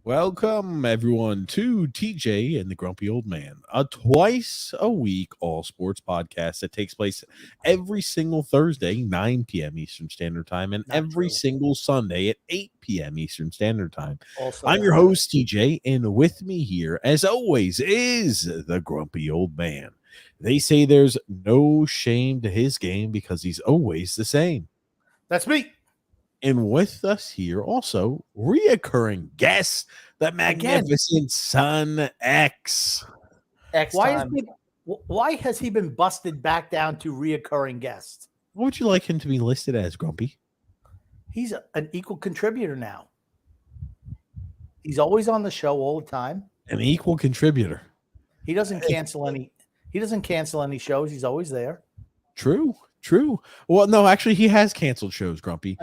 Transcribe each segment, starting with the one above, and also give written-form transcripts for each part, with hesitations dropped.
Welcome, everyone, to TJ and the Grumpy Old Man, a twice-a-week all-sports podcast that takes place every single Thursday, 9 p.m. Eastern Standard Time, and every single Sunday at 8 p.m. Eastern Standard Time. I'm your host, TJ, and with me here, as always, is the Grumpy Old Man. They say there's no shame to his game because he's always the same. That's me. And with us here also, reoccurring guest, the magnificent Son X. Why has he been busted back down to reoccurring guest? What would you like him to be listed as, Grumpy? He's an equal contributor now. He's always on the show all the time. An equal contributor. He doesn't cancel any. He doesn't cancel any shows. He's always there. True. Well, no, actually, he has canceled shows, Grumpy.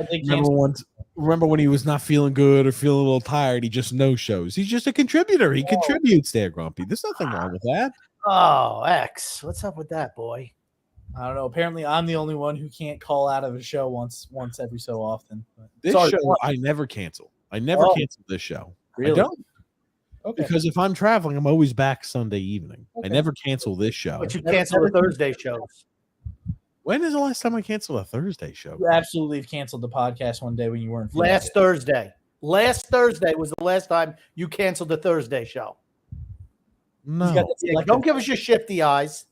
Remember when he was not feeling good or feeling a little tired, he just no shows. He's just a contributor. He contributes there, Grumpy. There's nothing wrong with that. Oh, X. What's up with that, boy? I don't know. Apparently, I'm the only one who can't call out of a show once every so often. This show, I never cancel. I never cancel this show. Really? I don't. Okay. Because if I'm traveling, I'm always back Sunday evening. Okay. I never cancel this show. But you cancel the Thursday shows. When is the last time I canceled a Thursday show? You absolutely canceled the podcast one day when you weren't. Last Thursday. Last Thursday was the last time you canceled the Thursday show. No. Don't give us your shifty eyes.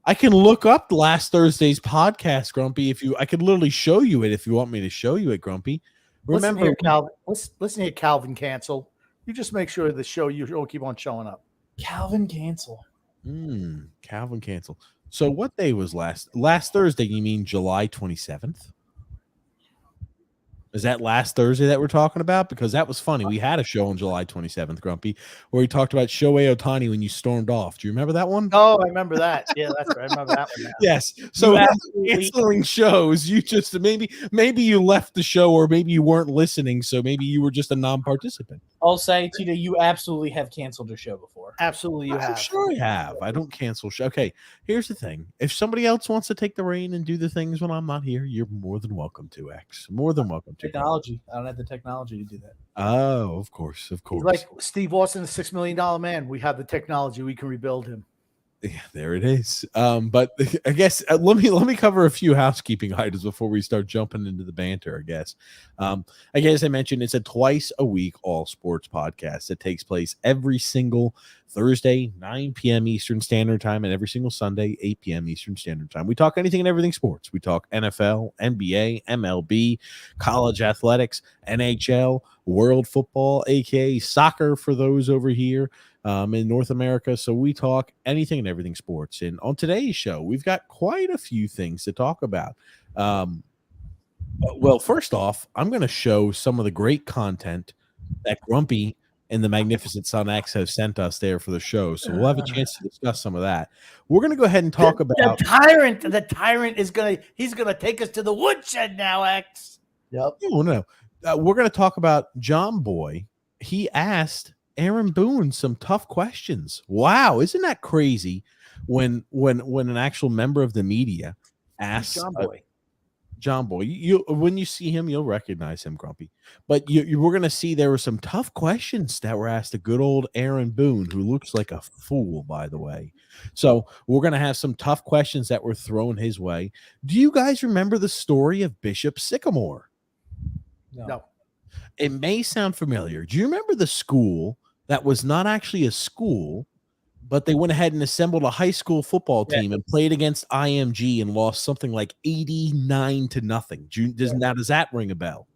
I can look up last Thursday's podcast, Grumpy. I could literally show you it if you want me to show you it, Grumpy. Remember, listen here, Calvin Cancel. You just make sure the show you will keep on showing up. Calvin Cancel. Calvin Cancel. So what day was last Thursday? You mean July 27th? Is that last Thursday that we're talking about? Because that was funny. We had a show on July 27th, Grumpy, where we talked about Shohei Ohtani when you stormed off. Do you remember that one? Oh, I remember that. Yeah, that's right. I remember that one now. Yes. So canceling shows, you just maybe you left the show or maybe you weren't listening, so maybe you were just a non-participant. I'll say, Tita, you absolutely have canceled a show before. Absolutely, you have. I'm sure I have. I don't cancel show. Okay, here's the thing. If somebody else wants to take the reign and do the things when I'm not here, you're more than welcome to, X. More than welcome to. Technology. I don't have the technology to do that. Oh, of course. He's like Steve Austin, the $6 million man. We have the technology. We can rebuild him. Yeah, there it is. But I guess let me cover a few housekeeping items before we start jumping into the banter. I guess as I mentioned, it's a twice a week all sports podcast that takes place every single Thursday, 9 p.m. Eastern Standard Time, and every single Sunday, 8 p.m. Eastern Standard Time. We talk anything and everything sports. We talk NFL, NBA, MLB, college athletics, NHL, world football, aka soccer for those over here. In North America. So we talk anything and everything sports. And on today's show, we've got quite a few things to talk about. Well, first off, I'm going to show some of the great content that Grumpy and the magnificent Son X have sent us there for the show. So we'll have a chance to discuss some of that. We're going to go ahead and talk about the tyrant is he's going to take us to the woodshed now, X. Yep. Oh, no. We're going to talk about John Boy. He asked Aaron Boone some tough questions. Wow, isn't that crazy when an actual member of the media asks John Boy, you when you see him, you'll recognize him, Grumpy. But you were going to see there were some tough questions that were asked to good old Aaron Boone, who looks like a fool, by the way. So we're going to have some tough questions that were thrown his way. Do you guys remember the story of Bishop Sycamore? No. It may sound familiar. Do you remember the school that was not actually a school, but they went ahead and assembled a high school football team and played against IMG and lost something like 89-0? Does that ring a bell?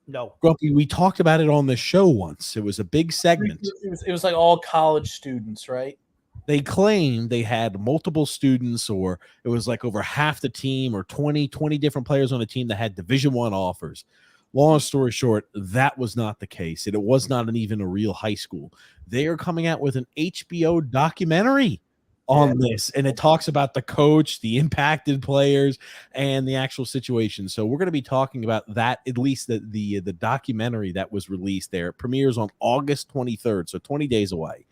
No. Grumpy, we talked about it on the show once. It was a big segment. It was like all college students, right? They claimed they had multiple students, or it was like over half the team, or 20 different players on the team that had Division I offers. Long story short, that was not the case. It was not even a real high school. They are coming out with an HBO documentary on this, and it talks about the coach, the impacted players, and the actual situation. So we're going to be talking about that, at least the documentary that was released there. It premieres on August 23rd, so 20 days away.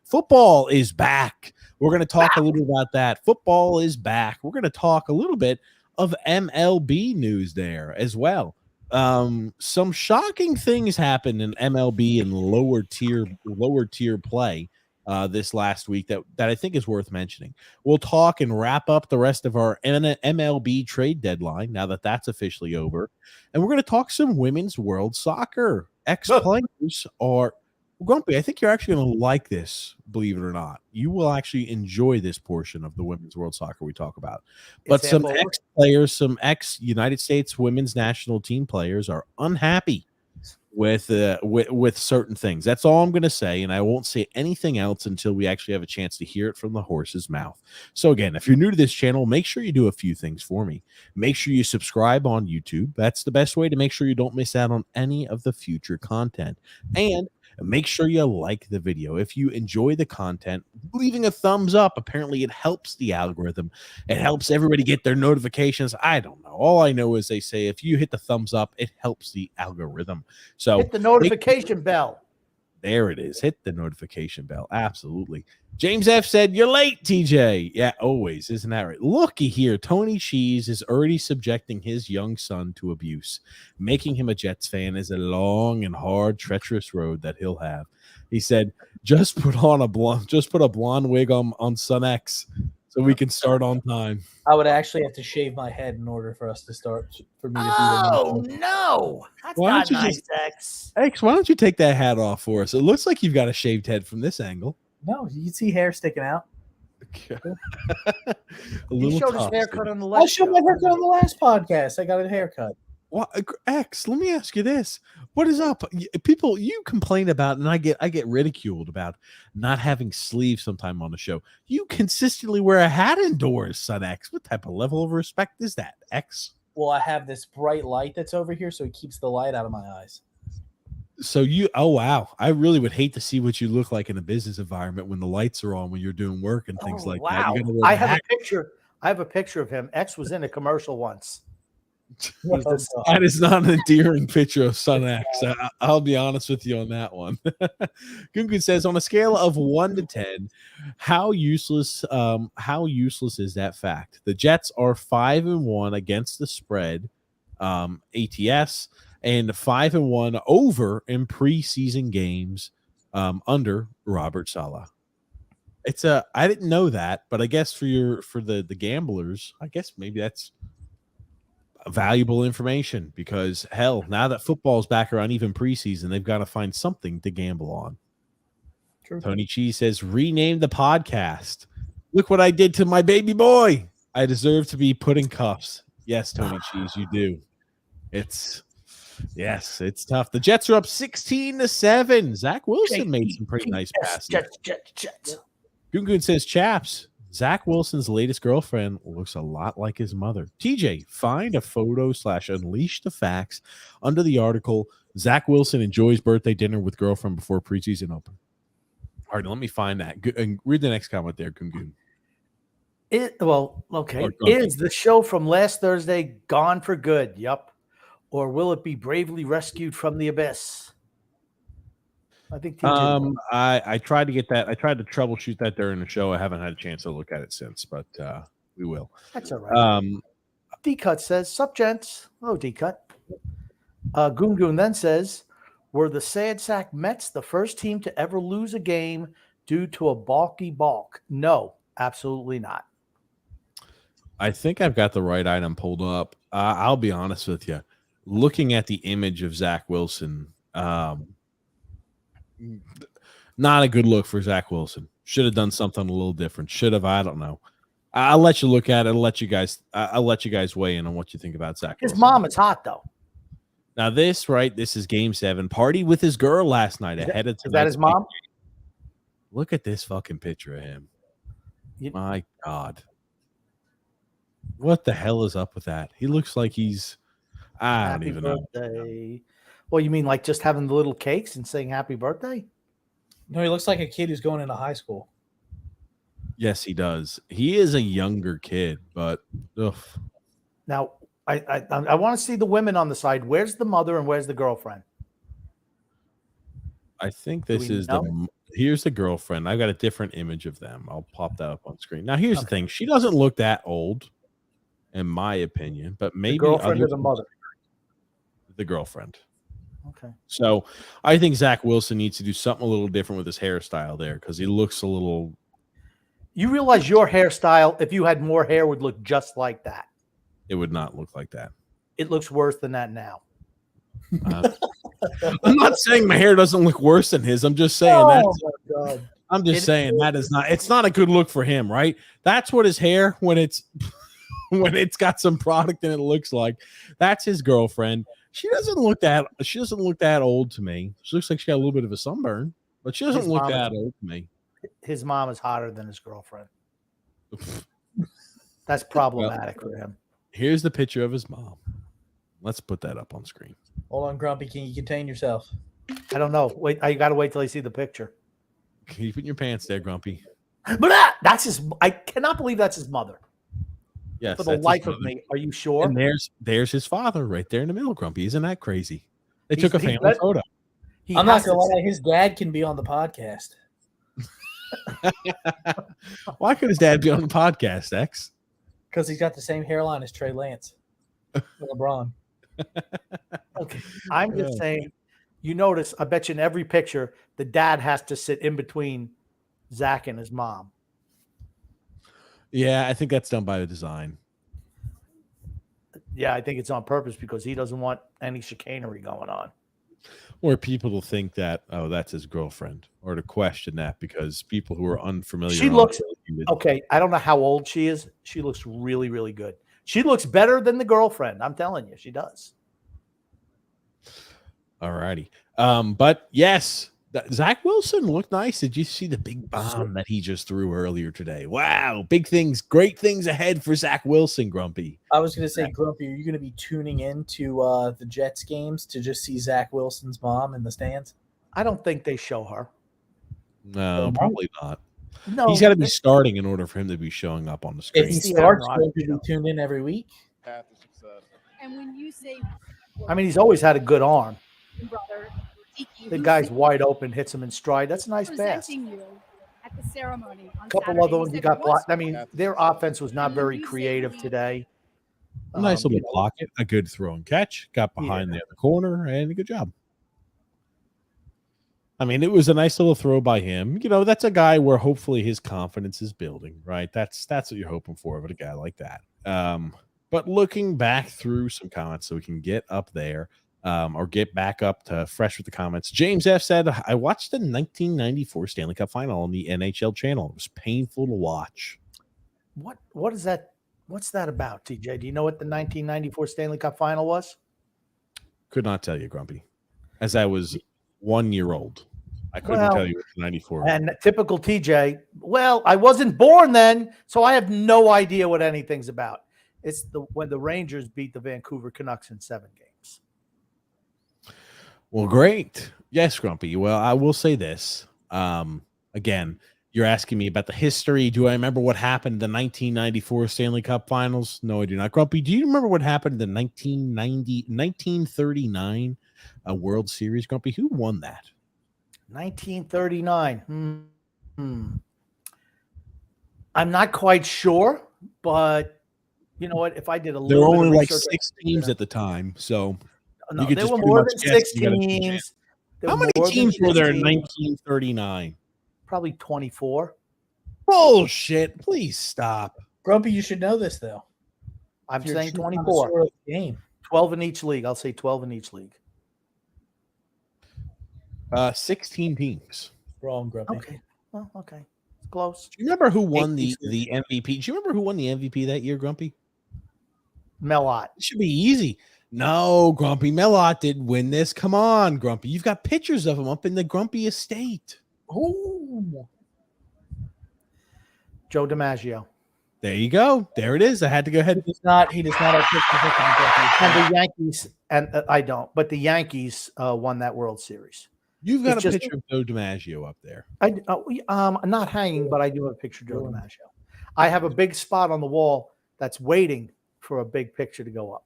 Football is back. We're going to talk a little bit about that. Football is back. We're going to talk a little bit of MLB news there as well. some shocking things happened in MLB and lower tier play this last week that I think is worth mentioning. We'll talk and wrap up the rest of our MLB trade deadline now that that's officially over, and we're going to talk some women's world soccer. Ex-players are Grumpy. I think you're actually going to like this, believe it or not. You will actually enjoy this portion of the women's world soccer we talk about. But some ex-players, some ex-United States women's national team players are unhappy with certain things. That's all I'm going to say, and I won't say anything else until we actually have a chance to hear it from the horse's mouth. So again, if you're new to this channel, make sure you do a few things for me. Make sure you subscribe on YouTube. That's the best way to make sure you don't miss out on any of the future content. And make sure you like the video. If you enjoy the content, leaving a thumbs up, apparently it helps the algorithm. It helps everybody get their notifications. I don't know. All I know is they say if you hit the thumbs up, it helps the algorithm. So hit the notification bell. There it is. Hit the notification bell. Absolutely. James F. said, "You're late, TJ." Yeah, always. Isn't that right? Looky here. Tony Cheese is already subjecting his young son to abuse. Making him a Jets fan is a long and hard, treacherous road that he'll have. He said, just put a blonde wig on Son X so we can start on time. I would actually have to shave my head in order for us to start. For me to Oh, no. That's not nice, X. X, why don't you take that hat off for us? It looks like you've got a shaved head from this angle. No, you can see hair sticking out. He showed his haircut on the last. I showed my haircut on the last podcast. I got a haircut. Well, X, let me ask you this: what is up? People, you complain about, and I get ridiculed about not having sleeves sometime on the show. You consistently wear a hat indoors, Son X. What type of level of respect is that, X? Well, I have this bright light that's over here, so it keeps the light out of my eyes. So oh wow, I really would hate to see what you look like in a business environment when the lights are on, when you're doing work and things like that. I have a picture. I have a picture of him. X was in a commercial once. That is not an endearing picture of Son X. I'll be honest with you on that one. Gungun says, on a scale of 1 to 10, how useless is that fact? The Jets are 5-1 against the spread, ATS, and 5-1 over in preseason games under Robert Saleh. I didn't know that, but I guess for the gamblers, I guess maybe that's valuable information, because hell, now that football's back around, even preseason, they've got to find something to gamble on. True. Tony Cheese says, rename the podcast. Look what I did to my baby boy. I deserve to be put in cuffs. Yes, Tony Cheese, you do. It's tough. The Jets are up 16-7. Zach Wilson made some pretty nice passes. Jets. Gungun says, chaps, Zach Wilson's latest girlfriend looks a lot like his mother. TJ, find a photo / unleash the facts under the article. Zach Wilson enjoys birthday dinner with girlfriend before preseason open. All right, let me find that. And read the next comment there, Gungun. Is the show from last Thursday gone for good? Yup. Or will it be bravely rescued from the abyss? I think I tried to get that. I tried to troubleshoot that during the show. I haven't had a chance to look at it since, but we will. That's all right. D-Cut says, sup, gents. Hello, D-Cut. Goon then says, were the Sad Sack Mets the first team to ever lose a game due to a balky balk? No, absolutely not. I think I've got the right item pulled up. I'll be honest with you. Looking at the image of Zach Wilson, not a good look for Zach Wilson. Should have done something a little different. Should have. I don't know. I'll let you look at it. I'll let you guys weigh in on what you think about Zach Wilson. His mom is hot, though. Now this is Game 7. Party with his girl last night ahead of tonight's. Is that his mom? Look at this fucking picture of him. My God. What the hell is up with that? He looks like he's I don't even know. Well, you mean like just having the little cakes and saying happy birthday? No, he looks like a kid who's going into high school. Yes, he does. He is a younger kid, but now I want to see the women on the side. Where's the mother and where's the girlfriend? I think this is here's the girlfriend. I've got a different image of them. I'll pop that up on screen. Now, here's the thing. She doesn't look that old, in my opinion, but maybe the girlfriend or the mother. the girlfriend. Okay. So I think Zach Wilson needs to do something a little different with his hairstyle there because he looks a little. You realize your hairstyle, if you had more hair, would look just like that. It would not look like that. It looks worse than that now. I'm not saying my hair doesn't look worse than his. I'm just saying Oh that. my God. I'm just saying that is not. It's not a good look for him, right? That's what his hair when it's got some product in it looks like. That's his girlfriend. She doesn't look that old to me. She looks like she got a little bit of a sunburn, but she doesn't look that old to me. His mom is hotter than his girlfriend. That's problematic for him. Here's the picture of his mom. Let's put that up on screen. Hold on, Grumpy. Can you contain yourself? I don't know. Wait, I got to wait till I see the picture. Keep it in your pants there, Grumpy. But that's his. I cannot believe that's his mother. Yes, For the life of me, are you sure? And there's his father right there in the middle, Grumpy. Isn't that crazy? They took a family photo. I'm not gonna lie. His dad can be on the podcast. Why could his dad be on the podcast, X? Because he's got the same hairline as Trey Lance, LeBron. Okay, I'm just saying. You notice, I bet you in every picture, the dad has to sit in between Zach and his mom. Yeah, I think that's done by the design. Yeah, I think it's on purpose because he doesn't want any chicanery going on. Or people will think that, oh, that's his girlfriend, or to question that because people who are unfamiliar. She looks okay. I don't know how old she is. She looks really, really good. She looks better than the girlfriend. I'm telling you, she does. All righty. But yes, Zach Wilson looked nice. Did you see the big bomb that he just threw earlier today? Wow, big things, great things ahead for Zach Wilson, Grumpy. I was going to say, Grumpy, are you going to be tuning into the Jets games to just see Zach Wilson's mom in the stands? I don't think they show her. No, probably not. No, he's got to be starting in order for him to be showing up on the screen. If he starts, will he be tuned in every week? Path to success. And when you say, I mean, he's always had a good arm. brother, The guy's wide open, hits him in stride. That's a nice pass. presenting you at the ceremony. On A couple Saturday, other ones he he said, got "What's blocked. I mean, their offense was not very creative today. A nice little pocket, a good throw and catch, got behind the other corner, and a good job. I mean, it was a nice little throw by him. You know, that's a guy where hopefully his confidence is building, right? That's what you're hoping for with a guy like that. But looking back through some comments so we can get up there or get back up to fresh with the comments. James F. said, I watched the 1994 Stanley Cup final on the NHL channel. It was painful to watch. What is that? What's that about, TJ? Do you know what the 1994 Stanley Cup final was? Could not tell you, Grumpy, as I was 1 year old. I couldn't tell you what the 94. And typical TJ, well, I wasn't born then, so I have no idea what anything's about. It's when the Rangers beat the Vancouver Canucks in 7 games. Well, great. Yes, Grumpy. Well, I will say this. Again, you're asking me about the history. Do I remember what happened in the 1994 Stanley Cup Finals? No, I do not. Grumpy, do you remember what happened in the 1939 World Series, Grumpy? Who won that? 1939. I'm not quite sure, but you know what? If I did a there were little only like research, 6 teams at the time, so no, you could there just were pretty more much than guess 6 you got a teams. How many teams were there in 1939? Probably 24. Bullshit! Please stop. Grumpy, you should know this though. I'm You're saying a 24. connoisseur of the game. 12 in each league. I'll say 12 in each league. 16 teams. Wrong, Grumpy. Okay. Well, okay. It's close. Do you remember who won the MVP? Do you remember who won the MVP that year, Grumpy? Melott. It should be easy. No, Grumpy. Melott didn't win this. Come on, Grumpy. You've got pictures of him up in the Grumpy estate. Ooh. Joe DiMaggio. There you go. There it is. I had to go ahead. He does not have pictures And the Yankees, and I don't, but the Yankees won that World Series. You've got It's a just- picture of Joe DiMaggio up there. I'm not hanging, but I do have a picture of Joe DiMaggio. I have a big spot on the wall that's waiting for a big picture to go up.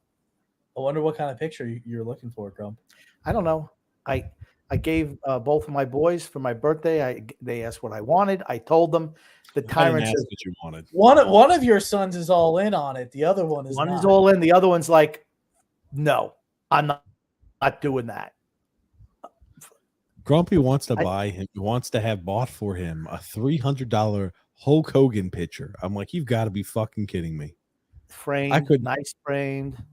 I wonder what kind of picture you're looking for, Grump. I don't know. I gave both of my boys for my birthday. They asked what I wanted. I told them. The tyrant says what you wanted. One of your sons is all in on it. The other one is one not. is all in. The other one's like, no, I'm not Not doing that. Grumpy wants to buy him. He wants to have bought for him a $300 Hulk Hogan picture. I'm like, you've got to be fucking kidding me. Framed, nice framed.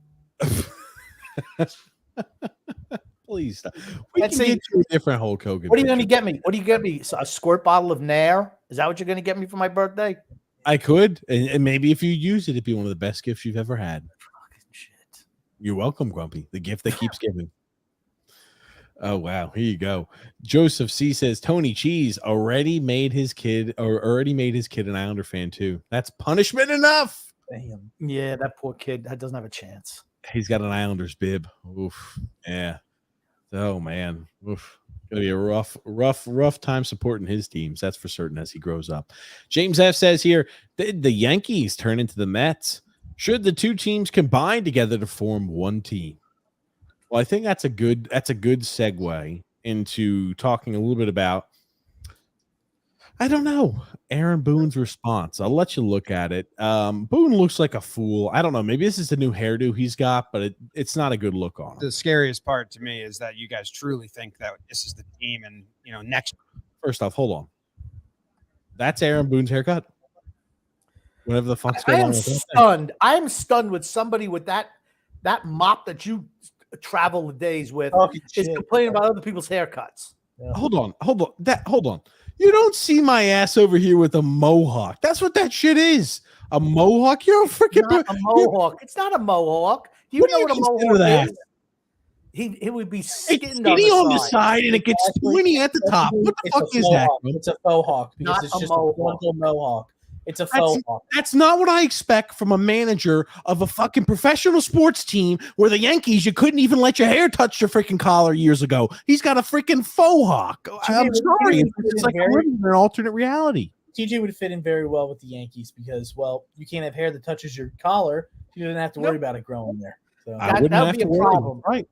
Please stop. We can get you a different Hulk Hogan. What are you going to get me? What do you get me? A squirt bottle of Nair? Is that what you're going to get me for my birthday? I could, and maybe if you use it, it'd be one of the best gifts you've ever had. Fucking shit. You're welcome, Grumpy. The gift that keeps giving. Oh wow, here you go. Joseph C says Tony Cheese already made his kid an Islander fan too. That's punishment enough. Damn. Yeah, that poor kid that doesn't have a chance. He's got an Islanders bib. Oof. Yeah. Oh man. Oof. Gonna be a rough time supporting his teams. That's for certain as he grows up. James F says here, the Yankees turn into the Mets. Should the two teams combine together to form one team? Well, I think that's a good segue into talking a little bit about, I don't know, Aaron Boone's response. I'll let you look at it. Boone looks like a fool. I don't know. Maybe this is the new hairdo he's got, but it's not a good look on him. The scariest part to me is that you guys truly think that this is the team, and next. First off, hold on. That's Aaron Boone's haircut. Whatever the fuck's I going on am with that. stunned. I am stunned with somebody with that mop that you travel the days with is complaining about other people's haircuts. Yeah. Hold on. You don't see my ass over here with a mohawk. That's what that shit is. A mohawk? You're a freaking a mohawk. It's not a mohawk. Do you know what a mohawk is? He would be skinned on the side and it gets pointy at the top. What the fuck is that? It's a faux hawk because it's just a frontal mohawk. It's a faux hawk. That's not what I expect from a manager of a fucking professional sports team where the Yankees, you couldn't even let your hair touch your freaking collar years ago. He's got a freaking faux hawk. I'm sorry. It's like living in an alternate reality. TJ would fit in very well with the Yankees because, well, you can't have hair that touches your collar. You don't have to worry about it growing there. So that would be a problem. Right.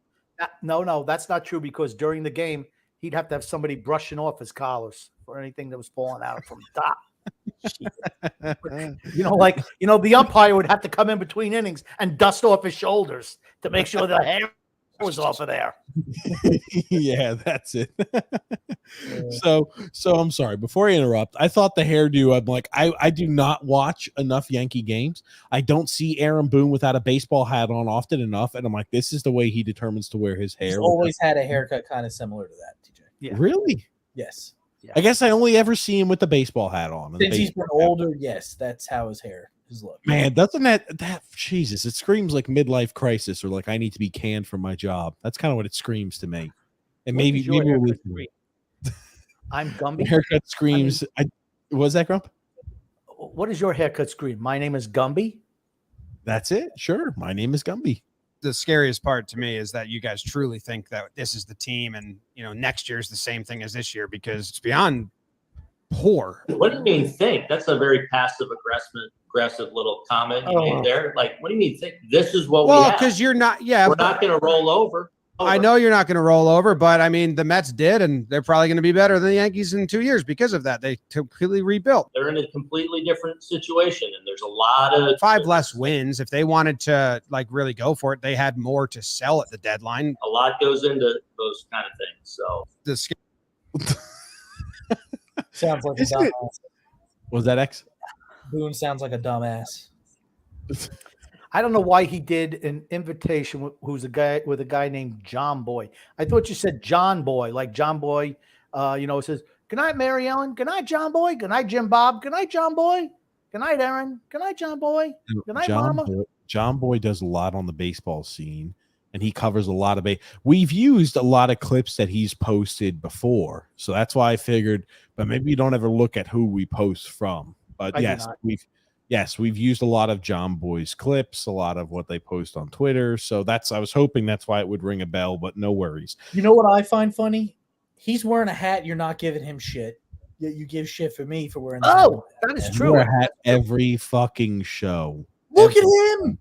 No, that's not true because during the game, he'd have to have somebody brushing off his collars for anything that was falling out from the top. The umpire would have to come in between innings and dust off his shoulders to make sure the hair was off of there. Yeah, that's it. So I'm sorry. Before I interrupt, I thought the hairdo, I'm like, I do not watch enough Yankee games. I don't see Aaron Boone without a baseball hat on often enough. And I'm like, this is the way he determines to wear his hair. He's always had a haircut kind of similar to that, TJ. Yeah. Really? Yes. Yeah. I guess I only ever see him with the baseball hat on. Since he's been older, yes, that's how his look. Man, doesn't that Jesus? It screams like midlife crisis or like I need to be canned from my job. That's kind of what it screams to me. And maybe I'm Gumby. Haircut screams. Was that Grump? What is your haircut scream? My name is Gumby. That's it. Sure, my name is Gumby. The scariest part to me is that you guys truly think that this is the team, and next year is the same thing as this year because it's beyond poor. What do you mean think? That's a very passive aggressive little comment you made there. Like, what do you mean think? This is what we have. Well, because you're not. Yeah, we're not going to roll over. I know you're not going to roll over, but I mean the Mets did, and they're probably going to be better than the Yankees in 2 years because of that. They completely rebuilt. They're in a completely different situation, and there's a lot of 5 less wins. If they wanted to really go for it, they had more to sell at the deadline. A lot goes into those kind of things. So sounds like a dumbass. Was that X? Boone sounds like a dumbass. I don't know why he did an invitation who's a guy with a guy named John Boy. I thought you said John Boy, like John Boy, says, good night, Mary Ellen. Good night, John Boy. Good night, Jim Bob. Good night, John Boy. Good night, Aaron. Good night, John Boy. Good night, Mama. John Boy does a lot on the baseball scene, and he covers a lot of We've used a lot of clips that he's posted before, so that's why I figured, but maybe you don't ever look at who we post from. But we've used a lot of John Boy's clips, a lot of what they post on Twitter. So I was hoping that's why it would ring a bell, but no worries. You know what I find funny? He's wearing a hat. You're not giving him shit. You give shit for me for wearing. That is true. Wear a hat every fucking show. Look at him.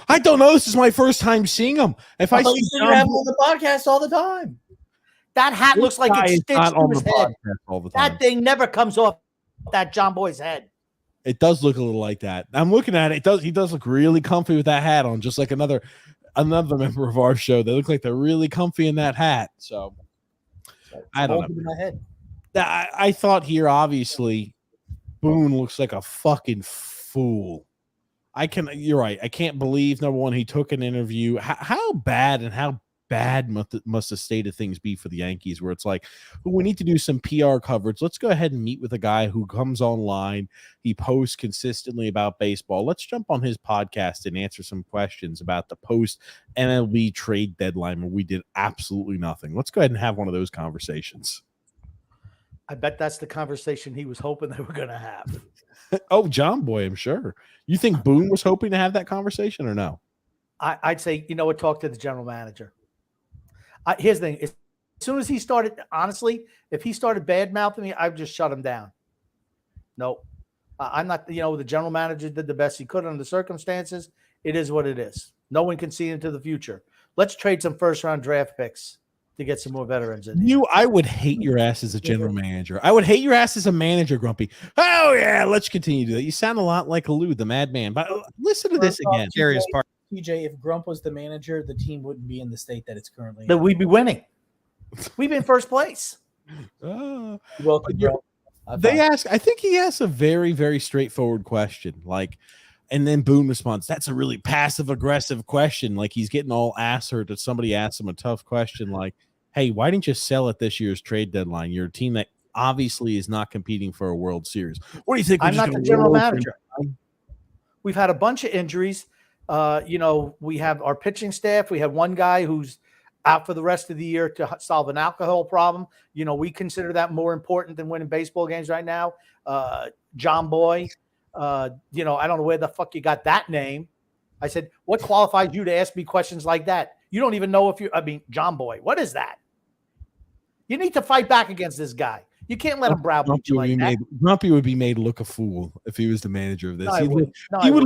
I don't know. This is my first time seeing him. If I see you have him on the podcast all the time. That hat looks like it's stitched to his head. All the time. That thing never comes off that John Boy's head. It does look a little like that. I'm looking at it. He does look really comfy with that hat on, just like another. another member of our show. They look like they're really comfy in that hat. So I don't know. In my head. I thought here, obviously, Boone looks like a fucking fool. You're right. I can't believe, number one, he took an interview. How bad must the state of things be for the Yankees, where it's like, we need to do some PR coverage. Let's go ahead and meet with a guy who comes online. He posts consistently about baseball. Let's jump on his podcast and answer some questions about the post MLB trade deadline where we did absolutely nothing. Let's go ahead and have one of those conversations. I bet that's the conversation he was hoping they were going to have. Oh, John Boy, I'm sure. You think Boone was hoping to have that conversation or no? I'd say, talk to the general manager. Here's the thing. As soon as he started, honestly, if he started bad-mouthing me, I'd just shut him down. No. I'm not, the general manager did the best he could under the circumstances. It is what it is. No one can see into the future. Let's trade some first-round draft picks to get some more veterans in here. I would hate your ass as a general manager. I would hate your ass as a manager, Grumpy. Oh, yeah, let's continue to do that. You sound a lot like Lou, the madman. But listen to this again. Scariest part. TJ, if Grump was the manager, the team wouldn't be in the state that it's currently in. That we'd be winning. We'd be in first place. Welcome, I think he asked a very, very straightforward question. And then Boone responds, that's a really passive-aggressive question. Like he's getting all ass hurt that somebody asked him a tough question like, hey, why didn't you sell at this year's trade deadline? You're a team that obviously is not competing for a World Series. What do you think? I'm not the general manager. We've had a bunch of injuries. We have our pitching staff. We have one guy who's out for the rest of the year to solve an alcohol problem. We consider that more important than winning baseball games right now. John Boy, I don't know where the fuck you got that name. I said, what qualifies you to ask me questions like that? You don't even know John Boy, what is that? You need to fight back against this guy. You can't let him browbeat you like that. Grumpy would be made look a fool if he was the manager of this. No,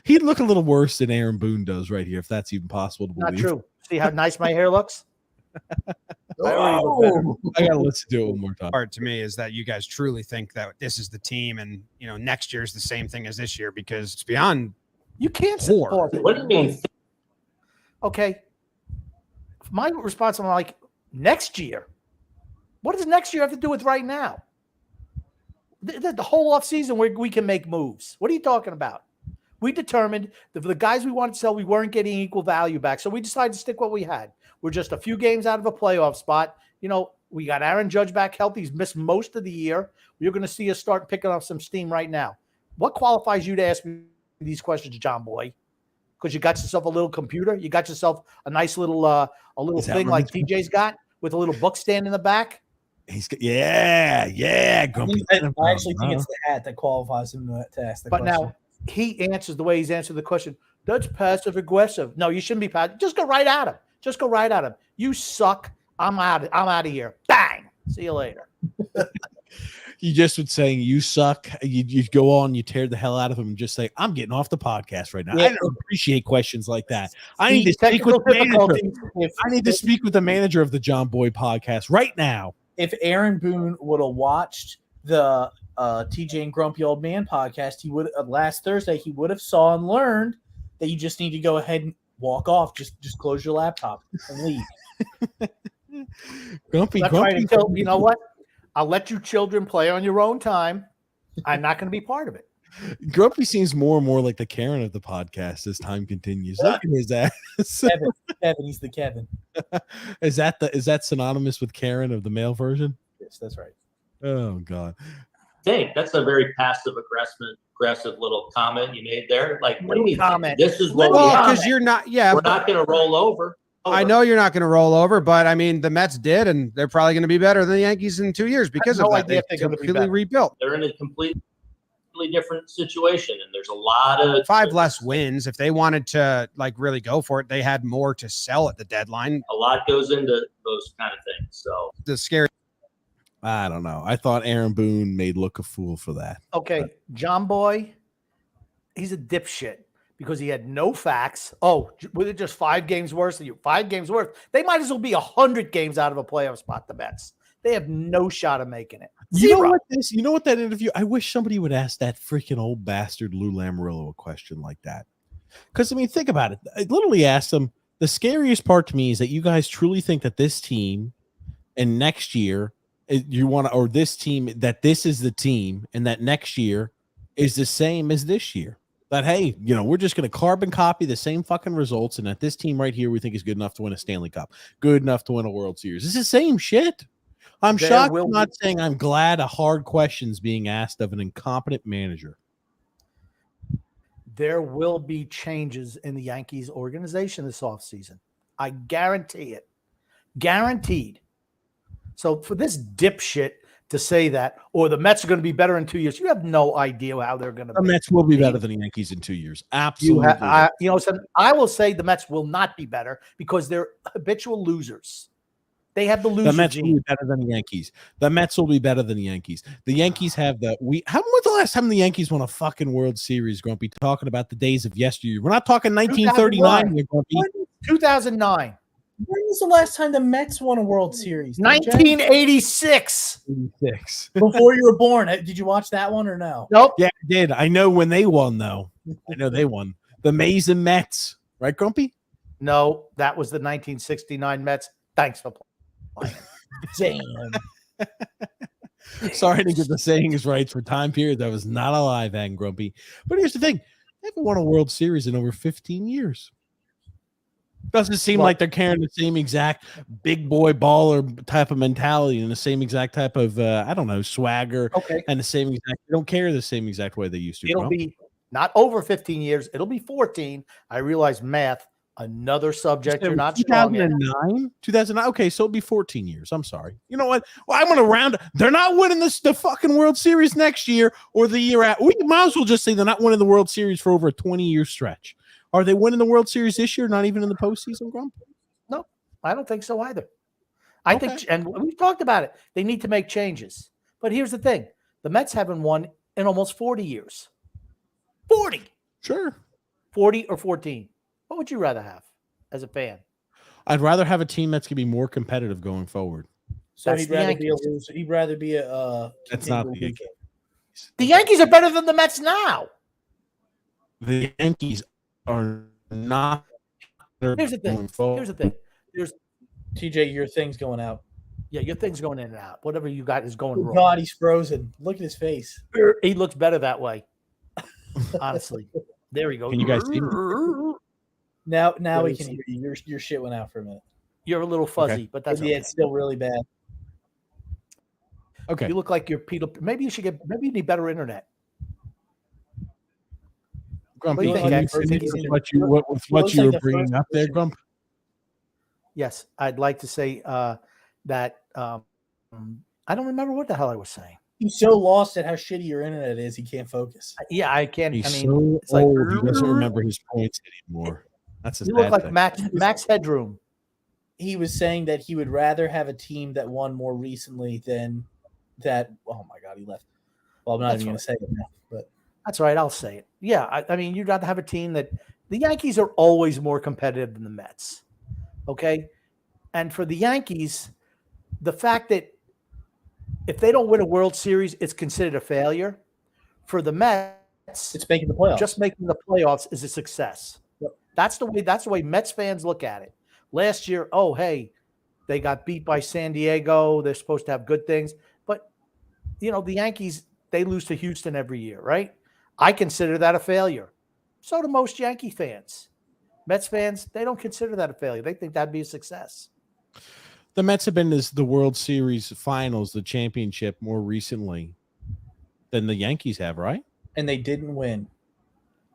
he'd look a little worse than Aaron Boone does right here, if that's even possible to believe. Not true. See how nice my hair looks? I gotta let's do it one more time. Part to me is that you guys truly think that this is the team, and next year's the same thing as this year, because it's beyond. You can't poor. What do you mean? Okay. My response, I'm like, next year. What does next year have to do with right now? The whole offseason where we can make moves. What are you talking about? We determined that for the guys we wanted to sell, we weren't getting equal value back. So we decided to stick what we had. We're just a few games out of a playoff spot. We got Aaron Judge back healthy. He's missed most of the year. You're going to see us start picking up some steam right now. What qualifies you to ask me these questions, John Boy? Because you got yourself a little computer. You got yourself a nice little thing like TJ's got with a little book stand in the back. Grumpy. I actually think it's the hat that qualifies him to ask the question. But now he answers the way he's answered the question. That's passive aggressive. No, you shouldn't be passive. Just go right at him. You suck. I'm out of here. Bang. See you later. You just would saying you suck. You go on, you tear the hell out of him, and just say, "I'm getting off the podcast right now." Yeah. I don't appreciate questions like that. I need to speak with the manager. I need to speak with the manager of the John Boy podcast right now. If Aaron Boone would have watched the TJ and Grumpy Old Man podcast, he would last Thursday. He would have saw and learned that you just need to go ahead and walk off. Just close your laptop and leave. Grumpy. You know what? I'll let you children play on your own time. I'm not going to be part of it. Grumpy seems more and more like the Karen of the podcast as time continues. Look at his ass. Kevin, he's the Kevin. Is that synonymous with Karen of the male version? Yes, that's right. Oh God. Dang, that's a very passive aggressive little comment you made there. Like, what do you mean? Comment. This is what because you're not. Yeah, we're not going to roll over. I know you're not going to roll over, but I mean, the Mets did, and they're probably going to be better than the Yankees in 2 years because of that. They completely rebuilt. They're in a completely different situation, and there's a lot of 5 less wins. If they wanted to really go for it, they had more to sell at the deadline. A lot goes into those kind of things. So the scary. I don't know. I thought Aaron Boone made look a fool for that. Okay, John Boy, he's a dipshit because he had no facts. Oh, was it just 5 games worse than you? 5 games worse. They might as well be 100 games out of a playoff spot, the Mets. They have no shot of making it. You know what that interview? I wish somebody would ask that freaking old bastard Lou Lamoriello a question like that. Because, I mean, think about it. I literally asked him, The scariest part to me is that you guys truly think that this team and next year you want to, or this team, that this is the team and that next year is the same as this year. That, hey, we're just going to carbon copy the same fucking results, and that this team right here we think is good enough to win a Stanley Cup, good enough to win a World Series. It's the same shit. I'm shocked. I'm not saying I'm glad a hard question's being asked of an incompetent manager. There will be changes in the Yankees organization this offseason. I guarantee it. Guaranteed. So for this dipshit to say that, or the Mets are going to be better in 2 years, you have no idea how they're going to be. The Mets will be better than the Yankees in 2 years. Absolutely. So I will say the Mets will not be better because they're habitual losers. They have the loser The Mets gene. will be better than the Yankees. The Mets will be better than the Yankees. The Yankees have the when was the last time the Yankees won a fucking World Series, Grumpy? Talking about the days of yesteryear. We're not talking 1939 here, Grumpy. 2009. When was the last time the Mets won a World Series? 1986. 86. Before you were born. Did you watch that one or no? Nope. Yeah, I did. I know when they won, though. I know they won. The Mason Mets. Right, Grumpy? No, that was the 1969 Mets. Thanks for playing. Damn. Sorry to get the sayings right for time period that was not alive, and Grumpy. But here's the thing. They haven't won a World Series in over 15 years. Doesn't seem like they're carrying the same exact big boy baller type of mentality and the same exact type of, swagger. Okay. And the same exact, they don't carry the same exact way they used to. It'll be not over 15 years. It'll be 14. I realize math, another subject you're not strong in. 2009? Okay, so it'll be 14 years. I'm sorry. You know what? Well, I'm going to round. They're not winning the fucking World Series next year or the year after. We might as well just say they're not winning the World Series for over a 20-year stretch. Are they winning the World Series this year? Not even in the postseason, Grump? No, I don't think so either. I think, and we've talked about it, they need to make changes. But here's the thing. The Mets haven't won in almost 40 years. 40. Sure. 40 or 14. What would you rather have as a fan? I'd rather have a team that's going to be more competitive going forward. So That's he'd the rather be a Yankees. loser. He'd rather be a That's not the continual Yankees. loser. The Yankees are better than the Mets now. The Yankees are not. Here's the thing. Here's the thing. TJ, your thing's going out. Yeah, your thing's going in and out. Whatever you got is going Oh, wrong. God, he's frozen. Look at his face. He looks better that way. Honestly. There we go. Can you guys see me? Now we can hear you. Your shit went out for a minute. You're a little fuzzy, Okay. but that's Yeah, okay. it's still really bad. Okay. You look like you're Peter. Maybe you need better internet. Grump, What do you think, X? with what you were bringing up there, Grump? Yes, I'd like to say that I don't remember what the hell I was saying. He's so lost at how shitty your internet is, he can't focus. Yeah, I can't. He's I mean, so it's like old, he doesn't remember his points anymore. That's his you look bad like thing. Max Headroom. He was saying that he would rather have a team that won more recently than that. Oh my God, he left. Well, I'm not even going to say it now, but That's right. I'll say it. Yeah, I mean, you'd rather have a team that the Yankees are always more competitive than the Mets. Okay, and for the Yankees, the fact that if they don't win a World Series, it's considered a failure. For the Mets, it's making the playoffs. just making the playoffs is a success. Yep. That's the way Mets fans look at it. Last year, oh hey, they got beat by San Diego. They're supposed to have good things, but the Yankees, they lose to Houston every year, right? I consider that a failure. So do most Yankee fans. Mets fans, they don't consider that a failure. They think that'd be a success. The Mets have been to the World Series finals, the championship, more recently than the Yankees have, right? And they didn't win.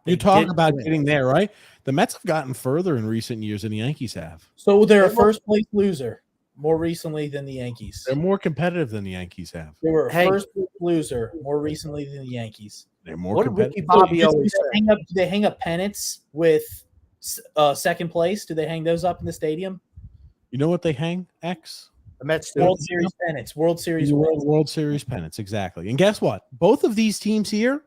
You talk about getting there, right? The Mets have gotten further in recent years than the Yankees have. So they're a first place loser more recently than the Yankees. They're more competitive than the Yankees have. They were a first place loser more recently than the Yankees. They're more What did competitive. Ricky Bobby always say? Do they hang up pennants with second place? Do they hang those up in the stadium? You know what they hang? X? The Mets do. World Series pennants. World Series wins. World Series pennants, exactly. And guess what? Both of these teams here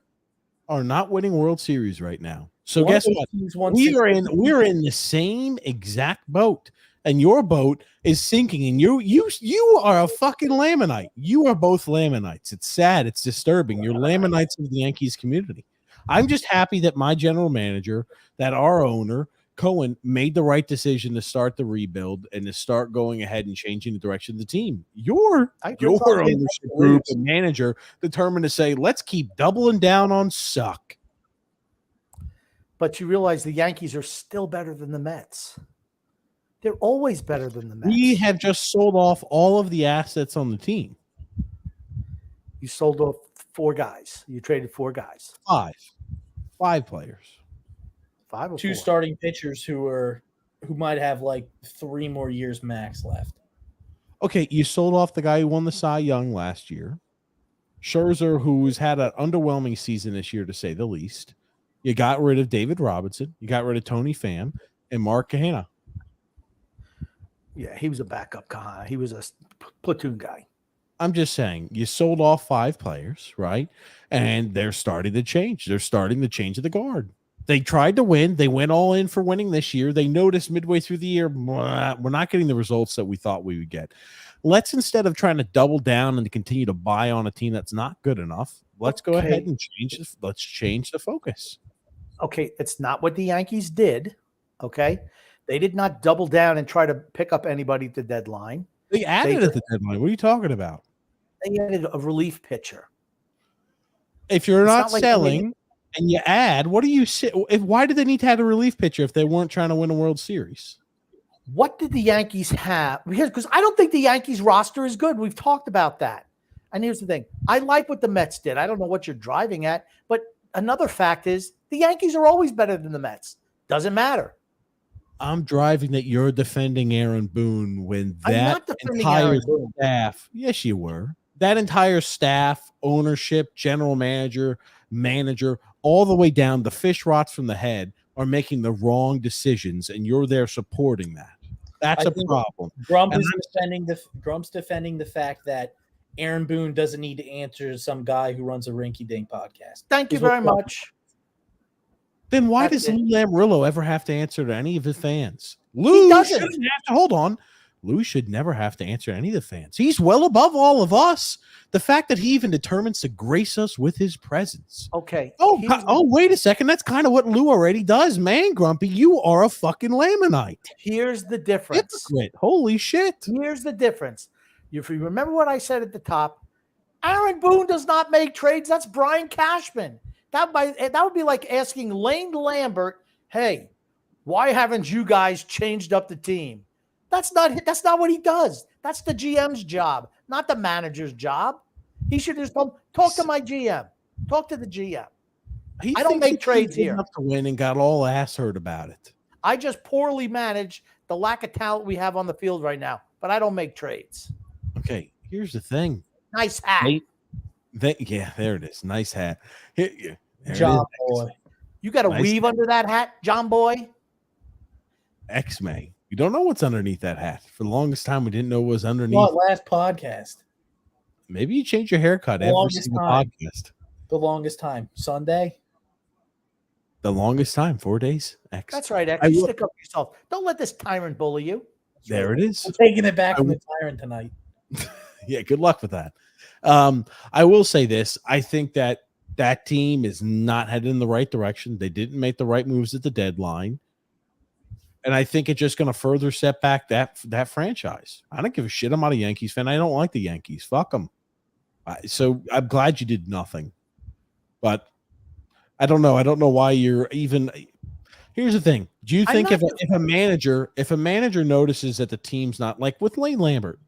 are not winning World Series right now. So One guess of those what? teams won We're in the same exact boat, and your boat is sinking. And you are a fucking Lamanite. You are both Lamanites. It's sad. It's disturbing. You're Lamanites of the Yankees community. I'm just happy that my general manager, that our owner, Cohen made the right decision to start the rebuild and to start going ahead and changing the direction of the team. Your ownership group and manager determined to say, let's keep doubling down on suck. But you realize the Yankees are still better than the Mets. They're always better than the Mets. We have just sold off all of the assets on the team. You sold off 4 guys. You traded 4 guys. 5 players. 5 or 2 4? starting pitchers who might have like 3 more years max left. Okay, you sold off the guy who won the Cy Young last year. Scherzer, who's had an underwhelming season this year, to say the least. You got rid of David Robinson. You got rid of Tony Pham and Mark Kahana. Yeah, he was a backup guy. He was a platoon guy. I'm just saying, you sold off 5 players, right? And they're starting to change. They're starting to change the guard. They tried to win. They went all in for winning this year. They noticed midway through the year, we're not getting the results that we thought we would get. Let's, instead of trying to double down and to continue to buy on a team that's not good enough, let's go ahead and change the focus. Okay, it's not what the Yankees did. Okay, they did not double down and try to pick up anybody at the deadline. They added at the deadline. What are you talking about? They added a relief pitcher. If you're not selling and you add, what do you say? Why did they need to add a relief pitcher if they weren't trying to win a World Series? What did the Yankees have? Because I don't think the Yankees roster is good. We've talked about that. And here's the thing. I like what the Mets did. I don't know what you're driving at, but another fact is the Yankees are always better than the Mets. Doesn't matter. I'm driving that you're defending Aaron Boone when that entire staff, yes, you were. That entire staff, ownership, general manager, all the way down, the fish rots from the head, are making the wrong decisions, and you're there supporting that. That's a problem. Grump's defending the fact that Aaron Boone doesn't need to answer some guy who runs a rinky-dink podcast. Thank you very much. Then why does Lou Lamoriello ever have to answer to any of his fans? Lou shouldn't have to. Hold on. Lou should never have to answer to any of the fans. He's well above all of us. The fact that he even determines to grace us with his presence. Okay. Oh, wait a second. That's kind of what Lou already does, man. Grumpy, you are a fucking Lamanite. Here's the difference. Hypocrite. Holy shit. Here's the difference. If you remember what I said at the top, Aaron Boone does not make trades. That's Brian Cashman. That would be like asking Lane Lambert, hey, why haven't you guys changed up the team? That's not what he does. That's the GM's job, not the manager's job. He should just talk to my GM. Talk to the GM. I don't make trades here. Enough to win and got all ass hurt about it. I just poorly manage the lack of talent we have on the field right now, but I don't make trades. Okay, here's the thing. Nice hat. Yeah, there it is. Nice hat. Here, John Boy. You got a weave under that hat, John Boy? X-May. You don't know what's underneath that hat. For the longest time, we didn't know what was underneath. What, last podcast? Maybe you change your haircut every single podcast. The longest time. Sunday? The longest time. 4 days. X. That's right, X. Stick up yourself. Don't let this tyrant bully you. There it is. I'm taking it back from the tyrant tonight. Yeah, good luck with that. I will say this. I think that team is not headed in the right direction. They didn't make the right moves at the deadline. And I think it's just going to further set back that franchise. I don't give a shit. I'm not a Yankees fan. I don't like the Yankees. Fuck them. So I'm glad you did nothing. But I don't know. I don't know why you're even. Here's the thing. Do you think if a manager notices that the team's not, like with Lane Lambert,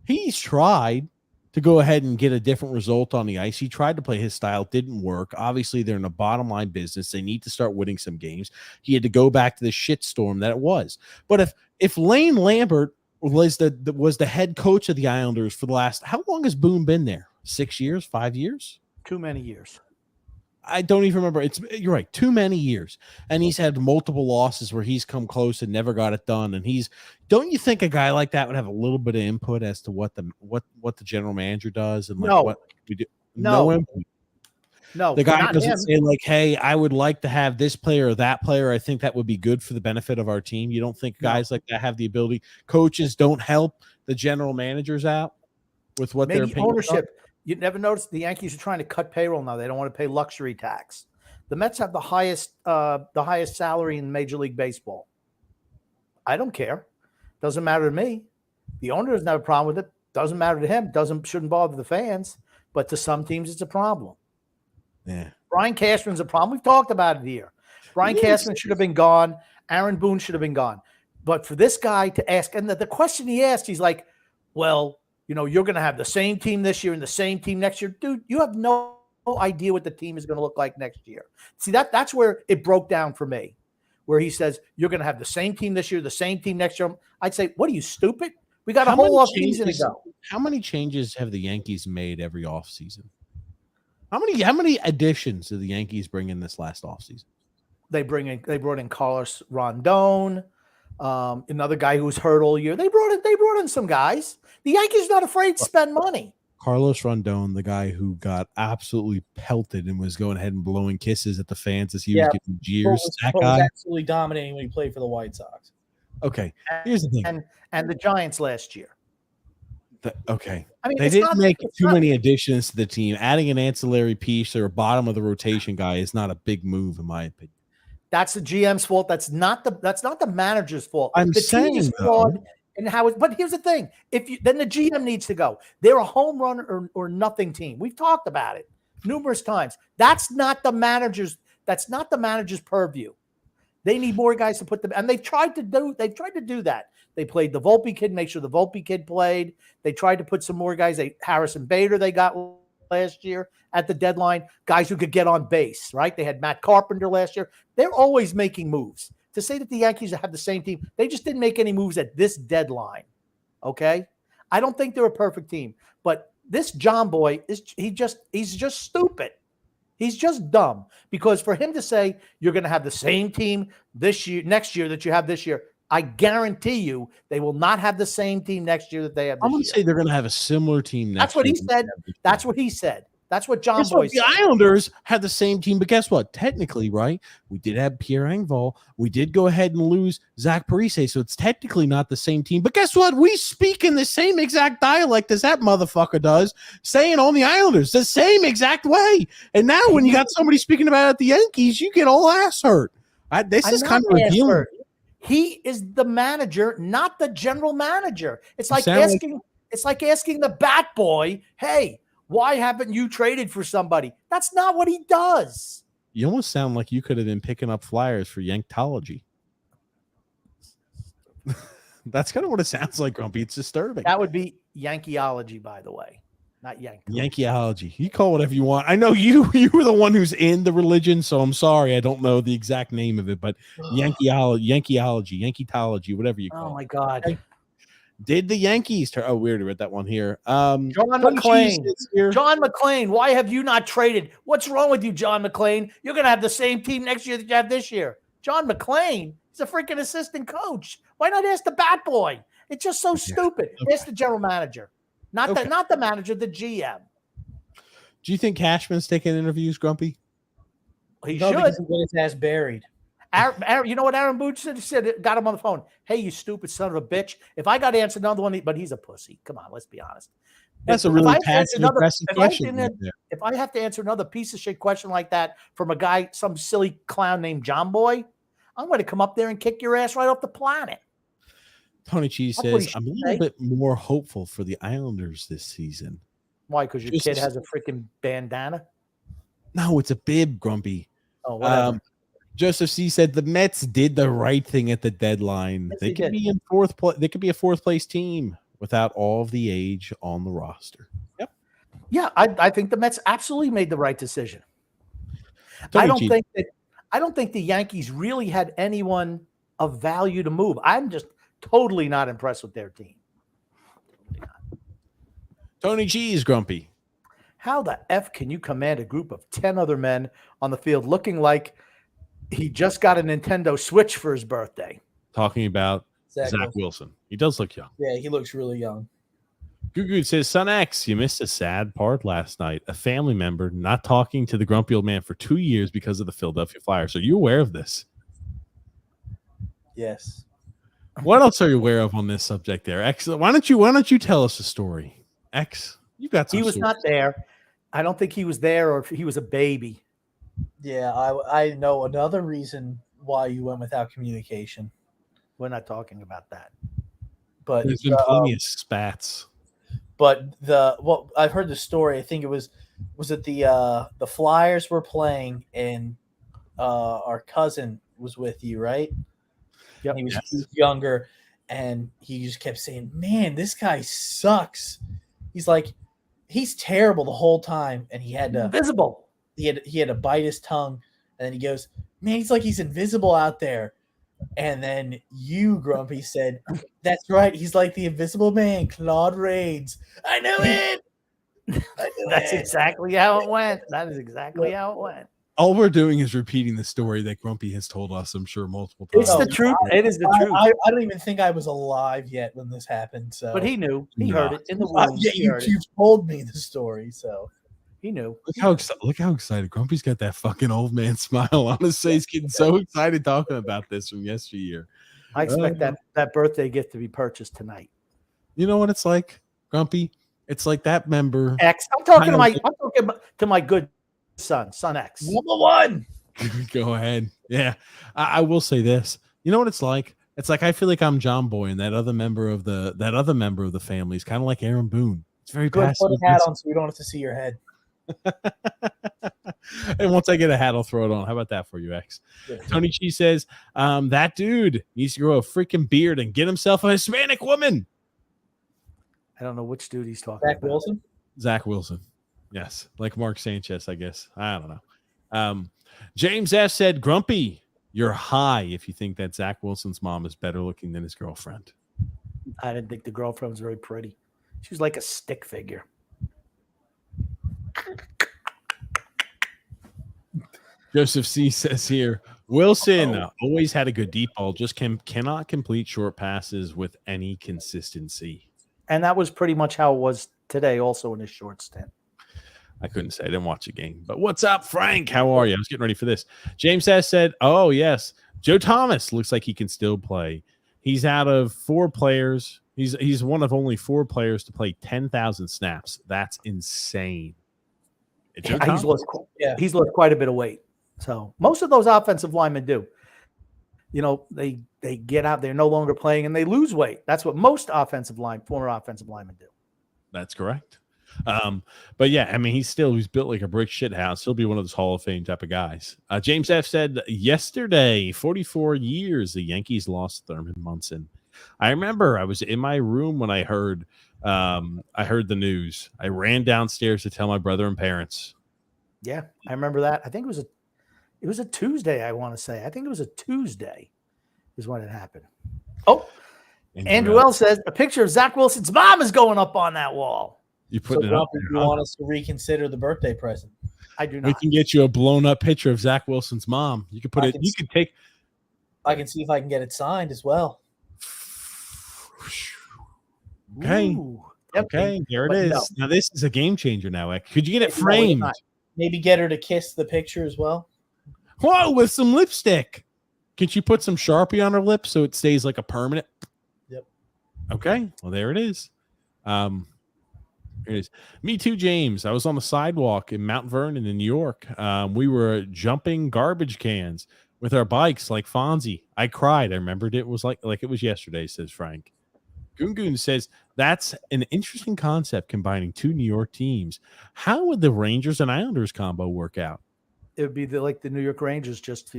he's tried to go ahead and get a different result on the ice. He tried to play his style, didn't work. Obviously, they're in a bottom line business. They need to start winning some games. He had to go back to the shitstorm that it was. But if Lane Lambert was the head coach of the Islanders for the last, how long has Boone been there? 6 years, 5 years? Too many years. I don't even remember. You're right. Too many years. And he's had multiple losses where he's come close and never got it done. And don't you think a guy like that would have a little bit of input as to what the general manager does and what we do? No input. No, the guy doesn't say like, hey, I would like to have this player or that player. I think that would be good for the benefit of our team. You don't think guys like that have the ability? Coaches don't help the general managers out with what they're paying. Ownership. You never noticed the Yankees are trying to cut payroll now. They don't want to pay luxury tax. The Mets have the highest salary in Major League Baseball. I don't care. Doesn't matter to me. The owner doesn't have a problem with it. Doesn't matter to him. Shouldn't bother the fans. But to some teams, it's a problem. Yeah. Brian Cashman's a problem. We've talked about it here. Brian Cashman should have been gone. Aaron Boone should have been gone. But for this guy to ask, and the question he asked, he's like, well, you're going to have the same team this year and the same team next year. Dude, you have no idea what the team is going to look like next year. See, that's where it broke down for me, where he says, you're going to have the same team this year, the same team next year. I'd say, what are you, stupid? We got a whole off season to go. How many changes have the Yankees made every offseason? How many additions did the Yankees bring in this last offseason? They brought in Carlos Rondon, another guy who was hurt all year. They brought in some guys. The Yankees are not afraid to spend money. Carlos Rondon, the guy who got absolutely pelted and was going ahead and blowing kisses at the fans as he was getting jeers. That guy was absolutely dominating when he played for the White Sox. Okay, here's the thing. And the Giants last year. Okay. I mean, they didn't make too many additions to the team. Adding an ancillary piece or a bottom of the rotation guy is not a big move, in my opinion. That's the GM's fault. That's not the manager's fault. I'm the saying team is flawed and but here's the thing. Then the GM needs to go. They're a home run or nothing team. We've talked about it numerous times. That's not the manager's purview. They need more guys to put them, and they've tried to do that. They played the Volpe kid, make sure the Volpe kid played. They tried to put some more guys. Harrison Bader they got last year at the deadline, guys who could get on base, right? They had Matt Carpenter last year. They're always making moves. To say that the Yankees have the same team, they just didn't make any moves at this deadline. Okay? I don't think they're a perfect team, but this John Boy he's just stupid. He's just dumb, because for him to say you're going to have the same team next year that you have this year, I guarantee you they will not have the same team next year that they have this year. I'm going to say they're going to have a similar team next year. That's what he said. That's what he said. That's what John Boy said. The Islanders had the same team, but guess what? Technically, right? We did have Pierre Engvall. We did go ahead and lose Zach Parise, so it's technically not the same team. But guess what? We speak in the same exact dialect as that motherfucker does, saying on the Islanders the same exact way. And now when you got somebody speaking about it at the Yankees, you get all ass hurt. This is kind of revealing. He is the manager, not the general manager. It's like asking the bat boy, hey, why haven't you traded for somebody? That's not what he does. You almost sound like you could have been picking up flyers for Yanktology. That's kind of what it sounds like, Grumpy. It's disturbing. That would be Yankeeology, by the way, not Yankee. Yankeeology. You call it whatever you want. I know you were the one who's in the religion, so I'm sorry. I don't know the exact name of it, but Yankeeology, Yankeetology, whatever you call it. Oh, my God. Did the Yankees turn? Oh, weird. I read that one here. John McClain. Why have you not traded? What's wrong with you, John McClain? You're going to have the same team next year that you have this year. John McClain, he's a freaking assistant coach. Why not ask the bat boy? It's just so stupid. Okay. Ask the general manager, not the manager, the GM. Do you think Cashman's taking interviews, Grumpy? He should. Because he got his ass buried. Aaron, you know what Aaron Boone said? He said, got him on the phone. Hey, you stupid son of a bitch. If I got to answer another one, but he's a pussy. Come on, let's be honest. That's a really passive-aggressive question. If I have to answer another piece of shit question like that from a guy, some silly clown named John Boy, I'm going to come up there and kick your ass right off the planet. Tony Cheese says, I'm a little bit more hopeful for the Islanders this season. Why? Because your kid has a freaking bandana? No, it's a bib, Grumpy. Oh, whatever. Joseph C said the Mets did the right thing at the deadline. Yes, they could be in fourth place. They could be a fourth place team without all of the age on the roster. Yep. Yeah, I think the Mets absolutely made the right decision. I don't think the Yankees really had anyone of value to move. I'm just totally not impressed with their team. Tony G is Grumpy. How the F can you command a group of 10 other men on the field looking like he just got a Nintendo Switch for his birthday? Talking about Zach Wilson. He does look young. Yeah, he looks really young. Gugu says, Son X, you missed a sad part last night. A family member not talking to the grumpy old man for 2 years because of the Philadelphia Flyers. Are you aware of this? Yes. What else are you aware of on this subject there? X, why don't you tell us a story? X, you got some He was stories. not there. I don't think he was there, or if he was a baby. Yeah, I know another reason why you went without communication, We're not talking about that. but There's been plenty of spats. I've heard the story. I think it was it the Flyers were playing and our cousin was with you, right? Yep. He was younger, and he just kept saying, "Man, this guy sucks." He's like, he's terrible the whole time, and he had to Invisible. he had to bite his tongue, and then he goes, "Man, he's like he's invisible out there." And then you, Grumpy, said, "That's right. He's like the Invisible Man, Claude Rains." I knew it. That's exactly how it went. That is exactly how it went. All we're doing is repeating the story that Grumpy has told us, I'm sure, multiple times. It's the truth. It is the truth. I don't even think I was alive yet when this happened. So, But he knew. He No. heard it in the womb. yeah, He heard it. you told me the story, so He knew. Look how excited Grumpy's got that fucking old man smile on his face. Getting so excited talking about this from yesteryear. I expect that birthday gift to be purchased tonight. You know what it's like, Grumpy? It's like that member. X. I'm talking to my good son X. number one. Go ahead. Yeah, I will say this. You know what it's like? It's like I feel like I'm John Boy, and that other member of the family is kind of like Aaron Boone. It's very Go ahead, passive. put a hat on so we don't have to see your head. And once I get a hat, I'll throw it on. How about that for you, X? Yeah. Tony Chi says, that dude needs to grow a freaking beard and get himself a Hispanic woman. I don't know which dude he's talking Zach about. Wilson. Zach Wilson. Yes. Like Mark Sanchez, I guess. I don't know. James F. said, Grumpy, you're high if you think that Zach Wilson's mom is better looking than his girlfriend. I didn't think the girlfriend was very pretty. She was like a stick figure. Joseph C. says here, Wilson always had a good deep ball, just cannot complete short passes with any consistency. And that was pretty much how it was today, also in his short stint. I couldn't say. I didn't watch the game. But what's up, Frank? How are you? I was getting ready for this. James S. said, oh, yes. Joe Thomas looks like he can still play. He's out of 4 players. He's one of only 4 players to play 10,000 snaps. That's insane. He's lost quite a bit of weight. So most of those offensive linemen do. You know, they get out, they're no longer playing, and they lose weight. That's what most former offensive linemen do. That's correct. But yeah, I mean, he's built like a brick shit house. He'll be one of those Hall of Fame type of guys. James F. said yesterday, 44 years, the Yankees lost Thurman Munson. I remember I was in my room when I heard the news. I ran downstairs to tell my brother and parents. Yeah, I remember that. I think it was a Tuesday, I want to say. I think it was a Tuesday is when it happened. Oh, Andrew L. says a picture of Zach Wilson's mom is going up on that wall. You put it up there, you want us to reconsider the birthday present? I do not. We can get you a blown up picture of Zach Wilson's mom. You can put it. You can take. I can see if I can get it signed as well. Okay. Ooh. Okay. There it is. No. Now this is a game changer. Now, could you get it framed? Maybe get her to kiss the picture as well. Whoa, with some lipstick. Could you put some Sharpie on her lips so it stays like a permanent? Yep. Okay. Well, there it is. Here it is. Me too, James. I was on the sidewalk in Mount Vernon in New York. We were jumping garbage cans with our bikes like Fonzie. I cried. I remembered it was like it was yesterday, says Frank. Goon says that's an interesting concept combining 2 New York teams. How would the Rangers and Islanders combo work out? It would be like the New York Rangers just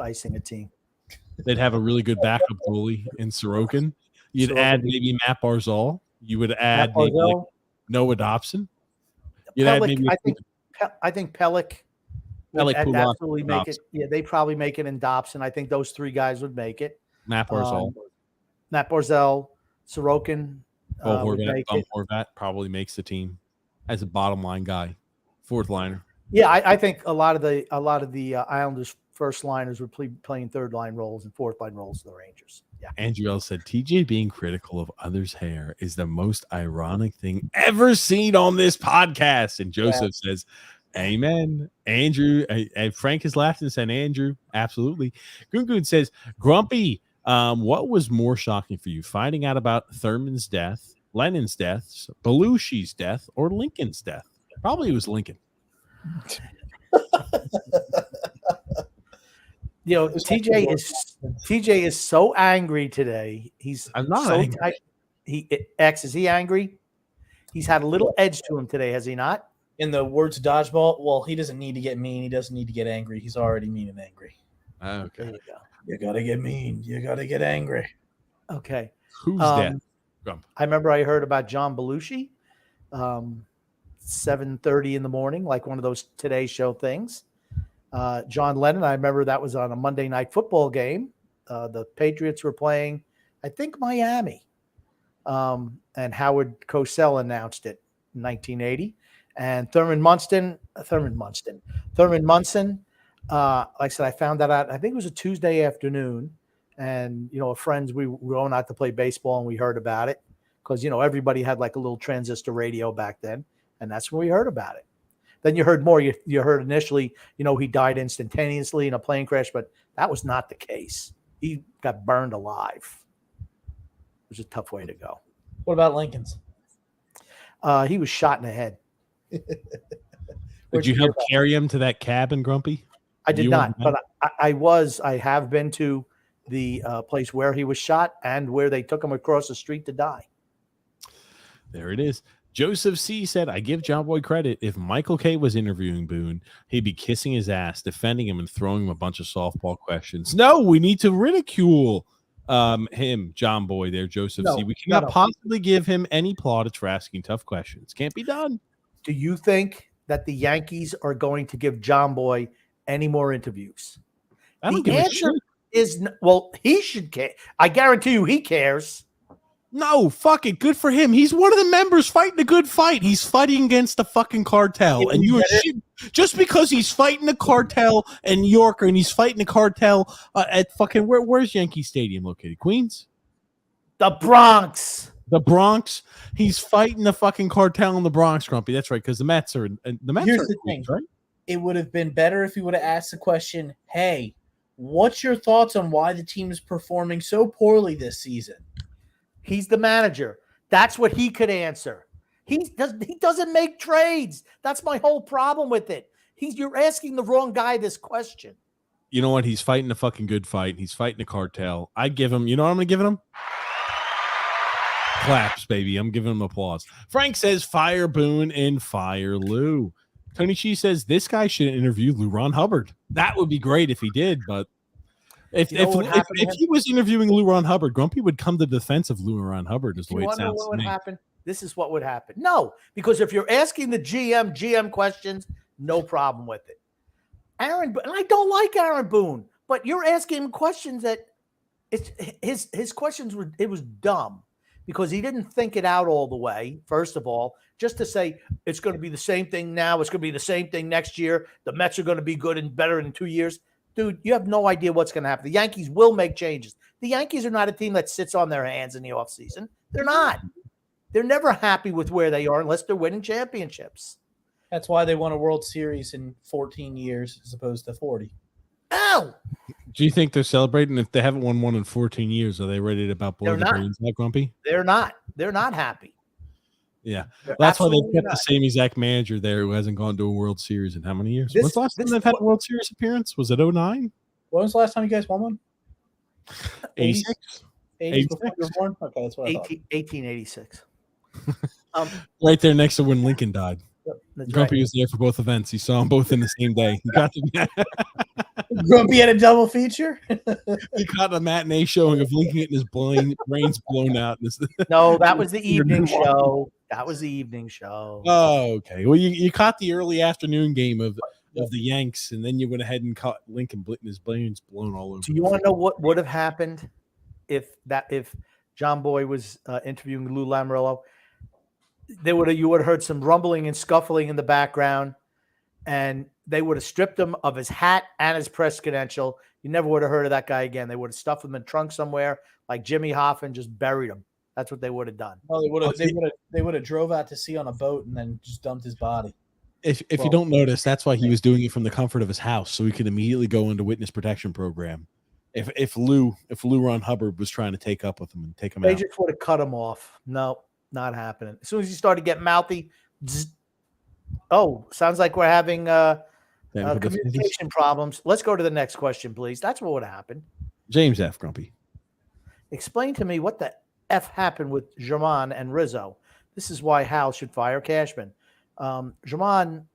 icing a team. They'd have a really good backup goalie in Sorokin. You'd add maybe Matt Barzal. You would add maybe like Noah Dobson. You'd add maybe I think Pellick would Pulak, absolutely make it. Yeah, they probably make it in Dobson. I think those 3 guys would make it. Matt Barzal. Sorokin. Horvat probably makes the team as a bottom line guy, 4th liner. Yeah, I think a lot of the Islanders first liners were playing 3rd line roles and 4th line roles for the Rangers. Yeah. Andrew L. said TJ being critical of others' hair is the most ironic thing ever seen on this podcast. And Joseph says, amen. Andrew and Frank has laughed and said, Andrew, absolutely. Goon says, Grumpy, what was more shocking for you, finding out about Thurman's death, Lennon's death, Belushi's death, or Lincoln's death? Probably it was Lincoln. You know, TJ is so angry today. He's I'm not so angry. Is he angry? He's had a little edge to him today, has he not? In the words of Dodgeball, well, he doesn't need to get mean. He doesn't need to get angry. He's already mean and angry. There Okay. you go. You gotta get mean. You gotta get angry. Okay. Who's that? I remember I heard about John Belushi, 7:30 in the morning, like one of those Today Show things. John Lennon, I remember that was on a Monday night football game. The Patriots were playing, I think, Miami. And Howard Cosell announced it in 1980. And Thurman Munson, like I said, I found that out. I think it was a Tuesday afternoon. And, you know, friends, we were going out to play baseball and we heard about it because, you know, everybody had like a little transistor radio back then. And that's when we heard about it. Then you heard more. You heard initially, you know, he died instantaneously in a plane crash, but that was not the case. He got burned alive. It was a tough way to go. What about Lincoln's? He was shot in the head. Did you help carry him to that cabin, Grumpy? I did not, but I have been to the place where he was shot and where they took him across the street to die. There it is. Joseph C. said, I give John Boy credit. If Michael K. was interviewing Boone, he'd be kissing his ass, defending him, and throwing him a bunch of softball questions. No, we need to ridicule him, John Boy there, Joseph C. We cannot possibly give him any plaudits for asking tough questions. Can't be done. Do you think that the Yankees are going to give John Boy any more interviews? I don't the give a answer shit. is, well, he should care. I guarantee you he cares. No, fuck it. Good for him. He's one of the members fighting a good fight. He's fighting against the fucking cartel. And you are shit. Just because he's fighting the cartel in New York and he's fighting the cartel at fucking where's Yankee Stadium located? Queens? The Bronx. The Bronx. He's fighting the fucking cartel in the Bronx, Grumpy. That's right, because the Mets are Here's the Queens, thing, right? It would have been better if he would have asked the question, hey, what's your thoughts on why the team is performing so poorly this season? He's the manager. That's what he could answer. He doesn't make trades. That's my whole problem with it. You're asking the wrong guy this question. You know what? He's fighting a fucking good fight. He's fighting a cartel. I'd give him, you know what I'm going to give him? Claps, baby. I'm giving him applause. Frank says, fire Boone and fire Lou. Tony Chi says, this guy should interview Lou Ron Hubbard. That would be great if he did, but if he was interviewing Lou Ron Hubbard, Grumpy would come to the defense of Lou Ron Hubbard is the way it sounds to me. Happen? This is what would happen. No, because if you're asking the GM questions, no problem with it. And I don't like Aaron Boone, but you're asking him questions that his questions was dumb because he didn't think it out all the way. First of all, just to say it's going to be the same thing now, it's going to be the same thing next year. The Mets are going to be good and better in 2 years. Dude, you have no idea what's going to happen. The Yankees will make changes. The Yankees are not a team that sits on their hands in the offseason. They're not. They're never happy with where they are unless they're winning championships. That's why they won a World Series in 14 years as opposed to 40. Ow! Do you think they're celebrating? If they haven't won one in 14 years, are they ready to about blow the brains out, Grumpy? They're not. They're not happy. Yeah. That's why they've kept the same exact manager there who hasn't gone to a World Series in how many years? When's the last time they've had a World Series appearance? Was it 09? When was the last time you guys won one? 86? 86 before you were born? Okay, that's what I thought. 1886. Right there next to when Lincoln died. That's Grumpy right. was there for both events. He saw them both in the same day. He got Grumpy had a double feature? He caught a matinee showing of Lincoln getting his brains blown out. No, that was the evening show. That was the evening show. Oh, okay. Well, you caught the early afternoon game of the Yanks, and then you went ahead and caught Lincoln getting his brains blown all over. Do you want to know what would have happened if John Boy was interviewing Lou Lamoriello? You would have heard some rumbling and scuffling in the background, and they would have stripped him of his hat and his press credential. You never would have heard of that guy again. They would have stuffed him in a trunk somewhere, like Jimmy Hoffa, and just buried him. That's what they would have done. No, they would have drove out to sea on a boat and then just dumped his body. If you don't notice, that's why he was doing it from the comfort of his house, so he could immediately go into witness protection program. If Lou Ron Hubbard was trying to take up with him and take him out, They just would have cut him off. No, not happening. As soon as he started getting mouthy, sounds like we're having Then for the Phillies. Communication problems. Let's go to the next question, please. That's what would happen. James F. Grumpy. Explain to me what the F happened with German and Rizzo. This is why Hal should fire Cashman. German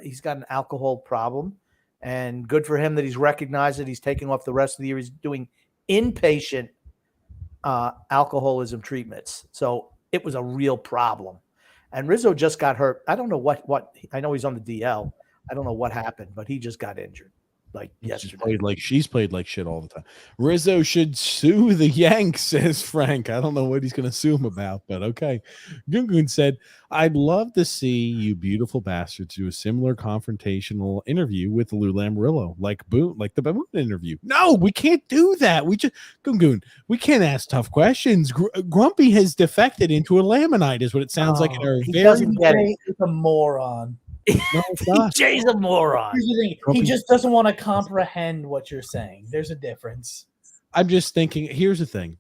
he's got an alcohol problem, and good for him that he's recognized it. He's taking off the rest of the year. He's doing inpatient alcoholism treatments. So it was a real problem. And Rizzo just got hurt. I don't know what I know he's on the DL. I don't know what happened, but he just got injured like yesterday. She's played like shit all the time. Rizzo should sue the Yanks, says Frank. I don't know what he's going to sue him about, but okay. Gungun said, I'd love to see you beautiful bastards do a similar confrontational interview with Lou Lamoriello, like Boone, like the Boone interview. No, we can't do that. Gungun, we can't ask tough questions. Grumpy has defected into a Lamanite, is what it sounds like in our he very doesn't get it. He's a moron. No, it's not. Jay's a moron. Here's the thing. He just doesn't want to comprehend what you're saying. There's a difference. I'm just thinking, here's the thing.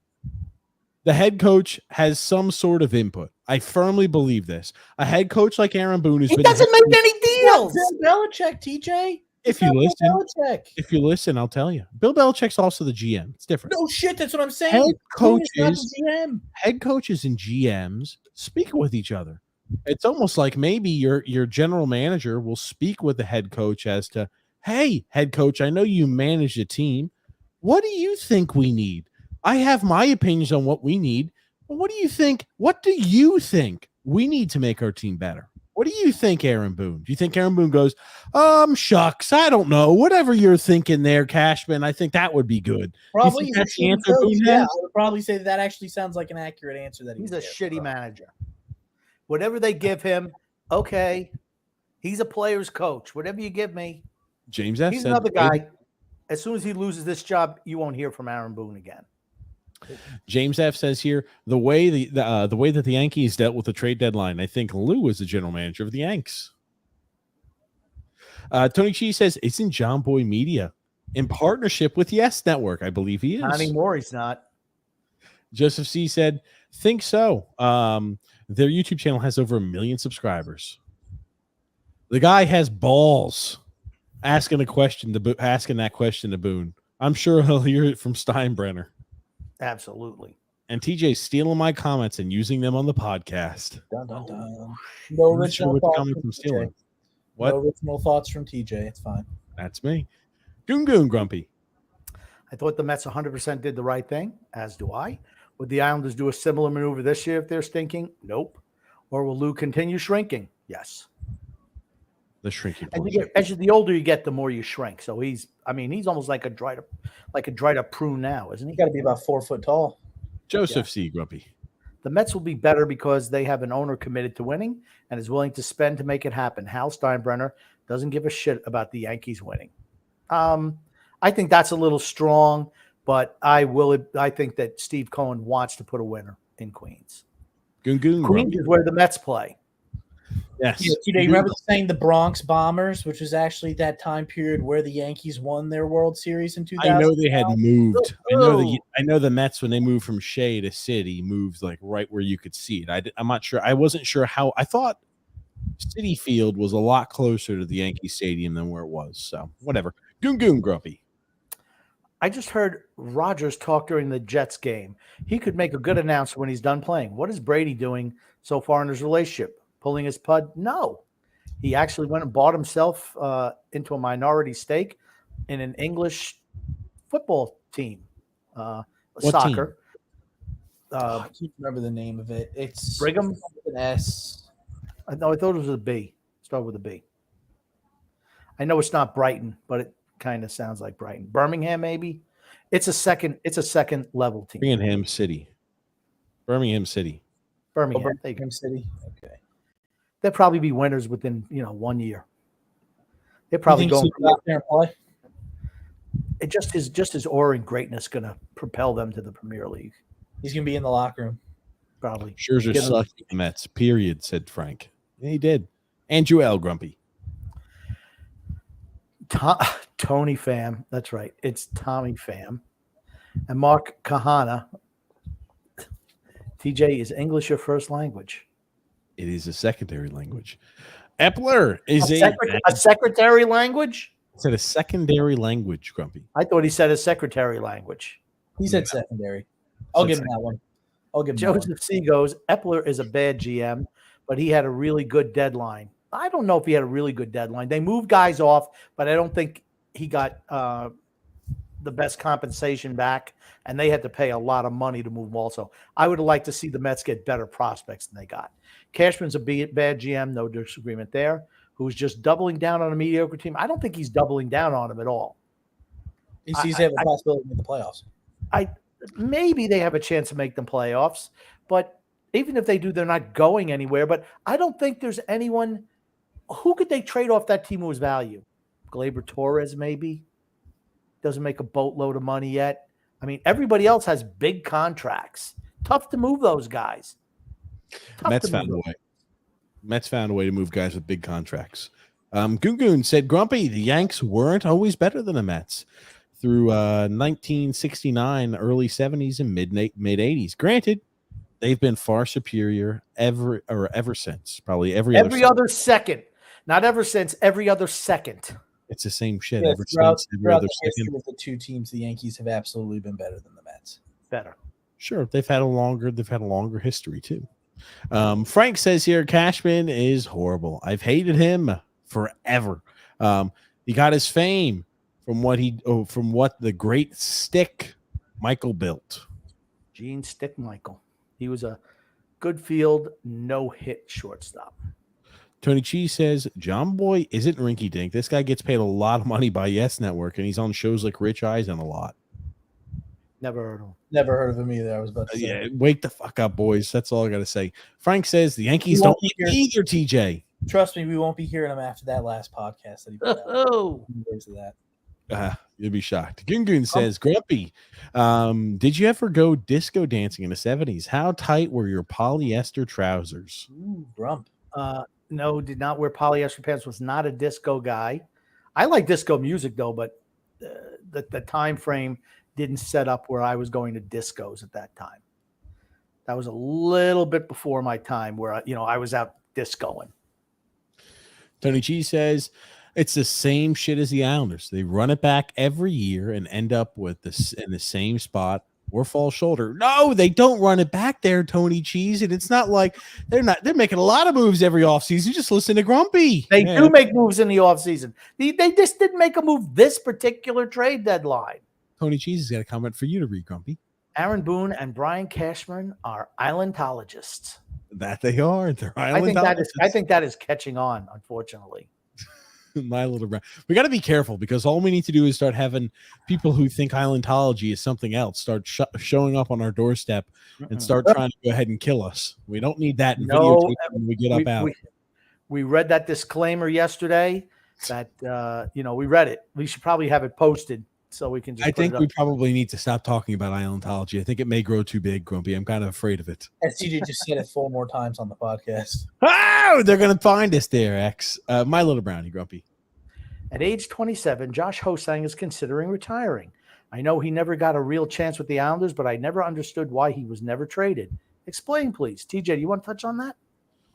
The head coach has some sort of input. I firmly believe this. A head coach like Aaron Boone He doesn't make any deals. Bill Belichick, TJ. If you listen, I'll tell you. Bill Belichick's also the GM. It's different. No shit, that's what I'm saying. Head Boone is not coaches, the GM. head coaches and GMs speak with each other. It's almost like maybe your general manager will speak with the head coach as to, hey, head coach, I know you manage a team. What do you think we need? I have my opinions on what we need. But what do you think? What do you think we need to make our team better? What do you think, Aaron Boone? Do you think Aaron Boone goes, shucks, I don't know. Whatever you're thinking there, Cashman, I think that would be good. Probably that's the answer Boone yeah, has? I would probably say that actually sounds like an accurate answer. That He's a shitty manager. Whatever they give him, okay. He's a player's coach. Whatever you give me. James F. He's said, another guy. As soon as he loses this job, you won't hear from Aaron Boone again. James F. says here, the way that the Yankees dealt with the trade deadline, I think Lou is the general manager of the Yanks. Tony Cheese says, isn't John Boy Media in partnership with Yes Network? I believe he is. Not anymore, he's not. Joseph C. said, think so. Their YouTube channel has over 1 million subscribers. The guy has balls asking that question to Boone. I'm sure he'll hear it from Steinbrenner. Absolutely. And TJ's stealing my comments and using them on the podcast. Dun, dun, dun. No I'm not sure original what's thoughts coming from from TJ. stealing. What? No original thoughts from TJ. It's fine. That's me. Goon Grumpy. I thought the Mets 100% did the right thing, as do I. Would the Islanders do a similar maneuver this year if they're stinking? Nope. Or will Lou continue shrinking? Yes. The shrinking. The older you get, the more you shrink. So he's almost like a dried up prune now, isn't he? You got to be about 4 foot tall. Joseph C. Grumpy. The Mets will be better because they have an owner committed to winning and is willing to spend to make it happen. Hal Steinbrenner doesn't give a shit about the Yankees winning. I think that's a little strong, but I think that Steve Cohen wants to put a winner in Queens. Queens Grumpy is where the Mets play. Yes. You remember saying the Bronx Bombers, which was actually that time period where the Yankees won their World Series in 2000? I know they had moved. I know the Mets, when they moved from Shea to City, moved like right where you could see it. I'm not sure. I wasn't sure how. I thought City Field was a lot closer to the Yankee Stadium than where it was. So whatever. Goon Grumpy. I just heard Rodgers talk during the Jets game. He could make a good announcer when he's done playing. What is Brady doing so far in his relationship? Pulling his pud? No. He actually went and bought himself into a minority stake in an English football team, soccer. Team? I can't remember the name of it. It's Brigham? An S. No, I thought it was a B. Start with a B. I know it's not Brighton, but it kind of sounds like Brighton. Birmingham, maybe. It's a second level team. Birmingham City. Birmingham. Birmingham City. Okay. They'll probably be winners within 1 year. They're probably going out there and play. It just his aura and greatness going to propel them to the Premier League. He's going to be in the locker room. Probably. Scherzer sucked at the Mets, period, said Frank. Yeah, he did. Andrew L. Grumpy. Tony Pham. That's right. It's Tommy Pham. And Mark Kahana. TJ, is English your first language? It is a secondary language. Epler is a secretary language. said a secondary language, Grumpy. I thought he said a secretary language. He said secondary. I'll give him that one. Joseph C goes, Epler is a bad GM, but he had a really good deadline. I don't know if he had a really good deadline. They moved guys off, but I don't think he got the best compensation back, and they had to pay a lot of money to move him also. I would have liked to see the Mets get better prospects than they got. Cashman's a bad GM, no disagreement there, who's just doubling down on a mediocre team. I don't think he's doubling down on him at all. He sees they have a possibility to make the playoffs. Maybe they have a chance to make them playoffs, but even if they do, they're not going anywhere. But I don't think there's anyone who could they trade off that team who was value. Gleyber Torres maybe doesn't make a boatload of money yet. I mean, everybody else has big contracts. Tough to move those guys. Mets found a way. Mets found a way to move guys with big contracts. Goon said, Grumpy, the Yanks weren't always better than the Mets through 1969, early 70s, and mid 80s. Granted, they've been far superior ever since. Probably every other second. Not ever since, every other second. It's the same shit. Yeah, ever throughout since every other the history second. of the two teams, the Yankees have absolutely been better than the Mets. Better. Sure, they've had a longer history too. Frank says here, Cashman is horrible. I've hated him forever. He got his fame from what the great stick Michael built. Gene Stick Michael. He was a good field, no hit shortstop. Tony Cheese says, John Boy isn't rinky dink. This guy gets paid a lot of money by Yes Network, and he's on shows like Rich Eisen a lot. Never heard of him. Never heard of him either. I was about to say. Yeah, wake the fuck up, boys. That's all I got to say. Frank says the Yankees don't either, TJ. Trust me, we won't be hearing him after that last podcast that he put out. Oh, That. You'll be shocked. Gungun says, Grumpy, did you ever go disco dancing in the 70s? How tight were your polyester trousers? Ooh, Grump. no, did not wear polyester pants. Was not a disco guy. I like disco music though, but the time frame didn't set up where I was going to discos at that time. That was a little bit before my time where I was out discoing. Tony G says it's the same shit as the Islanders. They run it back every year and end up with this in the same spot or fall shoulder. No, they don't run it back there, Tony Cheese. And it's not like they're making a lot of moves every offseason. Just listen to Grumpy. They do make moves in the offseason. They just didn't make a move this particular trade deadline. Tony Cheese has got a comment for you to read, Grumpy. Aaron Boone and Brian Cashman are islandologists. That they are. They're islandologists. I think that is catching on, unfortunately. My little brown. We got to be careful because all we need to do is start having people who think islandology is something else start showing up on our doorstep and start trying to go ahead and kill us. We don't need that in videotape when we get up out. We read that disclaimer yesterday. That we read it. We should probably have it posted so we can just. I think we probably need to stop talking about islandology. I think it may grow too big, Grumpy. I'm kind of afraid of it. As TJ just said it 4 more times on the podcast. Oh, they're gonna find us there, X. My little brownie, Grumpy. At age 27, Josh Hosang is considering retiring. I know he never got a real chance with the Islanders, but I never understood why he was never traded. Explain, please. TJ, do you want to touch on that?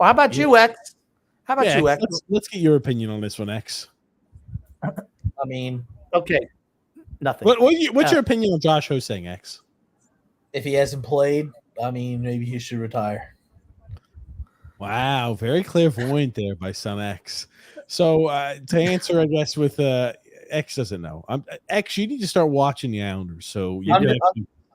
Well, how about you, X? How about you, X? Let's get your opinion on this one, X. I mean, okay, nothing. What's your opinion on Josh Hosang, X? If he hasn't played, I mean, maybe he should retire. Wow, very clairvoyant there by Son X. So to answer, I guess with X doesn't know. X, you need to start watching the Islanders. So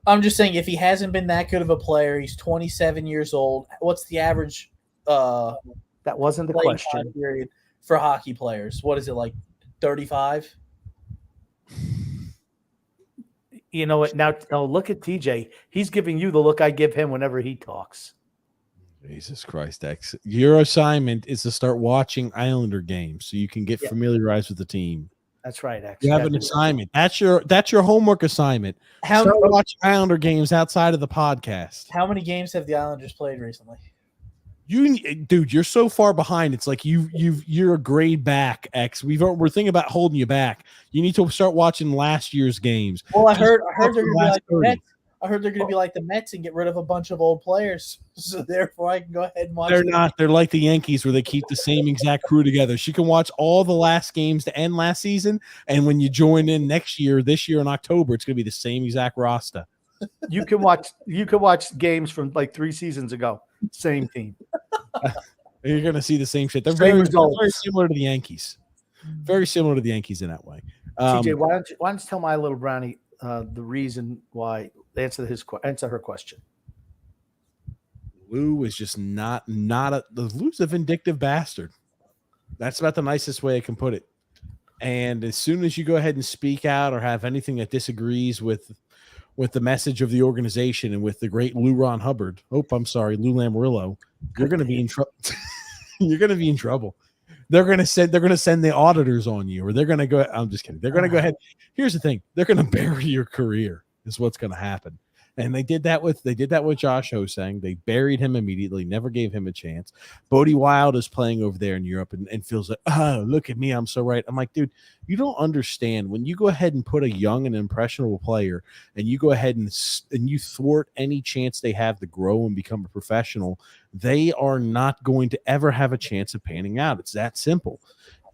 I'm just saying, if he hasn't been that good of a player, he's 27 years old. What's the average? That wasn't the question. Period for hockey players. What is it, like 35? You know what? Now look at TJ. He's giving you the look I give him whenever he talks. Jesus Christ, X. Your assignment is to start watching Islander games so you can get familiarized with the team. That's right, X. You have an assignment. That's your homework assignment. Start watching Islander games outside of the podcast. How many games have the Islanders played recently? Dude, you're so far behind. It's like you're a grade back, X. We're thinking about holding you back. You need to start watching last year's games. Well, I heard they're gonna be like the Mets. I heard they're going to be like the Mets and get rid of a bunch of old players. So therefore, I can go ahead and watch. They're not. They're like the Yankees, where they keep the same exact crew together. She can watch all the last games to end last season, and when you join in this year in October, it's going to be the same exact roster. You can watch games from like 3 seasons ago. Same team. You're going to see the same shit. They're Same very results. similar to the Yankees. Very similar to the Yankees in that way. TJ, why don't you tell my little brownie the reason why? Answer her question. Lou is just Lou's a vindictive bastard. That's about the nicest way I can put it. And as soon as you go ahead and speak out or have anything that disagrees with the message of the organization and with the great Lou Ron Hubbard, Lou Lamoriello, you're going to be in trouble. You're going to be in trouble. They're going to send the auditors on you, or they're going to go. I'm just kidding. They're going to go ahead. Here's the thing. They're going to bury your career is what's going to happen. And they did that with Josh Hosang. They buried him immediately, never gave him a chance. Bodie Wild is playing over there in Europe and feels like, oh, look at me, I'm so right. I'm like, dude, you don't understand. When you go ahead and put a young and impressionable player and you go ahead and you thwart any chance they have to grow and become a professional, they are not going to ever have a chance of panning out. It's that simple.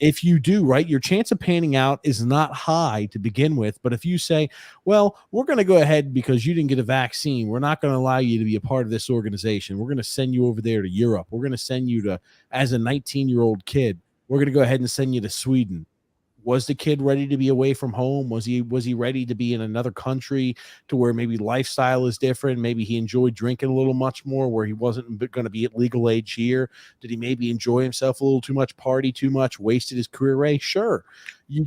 If you do, right, your chance of panning out is not high to begin with. But if you say, well, we're going to go ahead because you didn't get a vaccine, we're not going to allow you to be a part of this organization. We're going to send you over there to Europe. We're going to send you to, as a 19-year-old kid, we're going to go ahead and send you to Sweden. Was the kid ready to be away from home? Was he ready to be in another country to where maybe lifestyle is different? Maybe he enjoyed drinking a little much more where he wasn't going to be at legal age here. Did he maybe enjoy himself a little too much, party too much, wasted his career away? Sure. You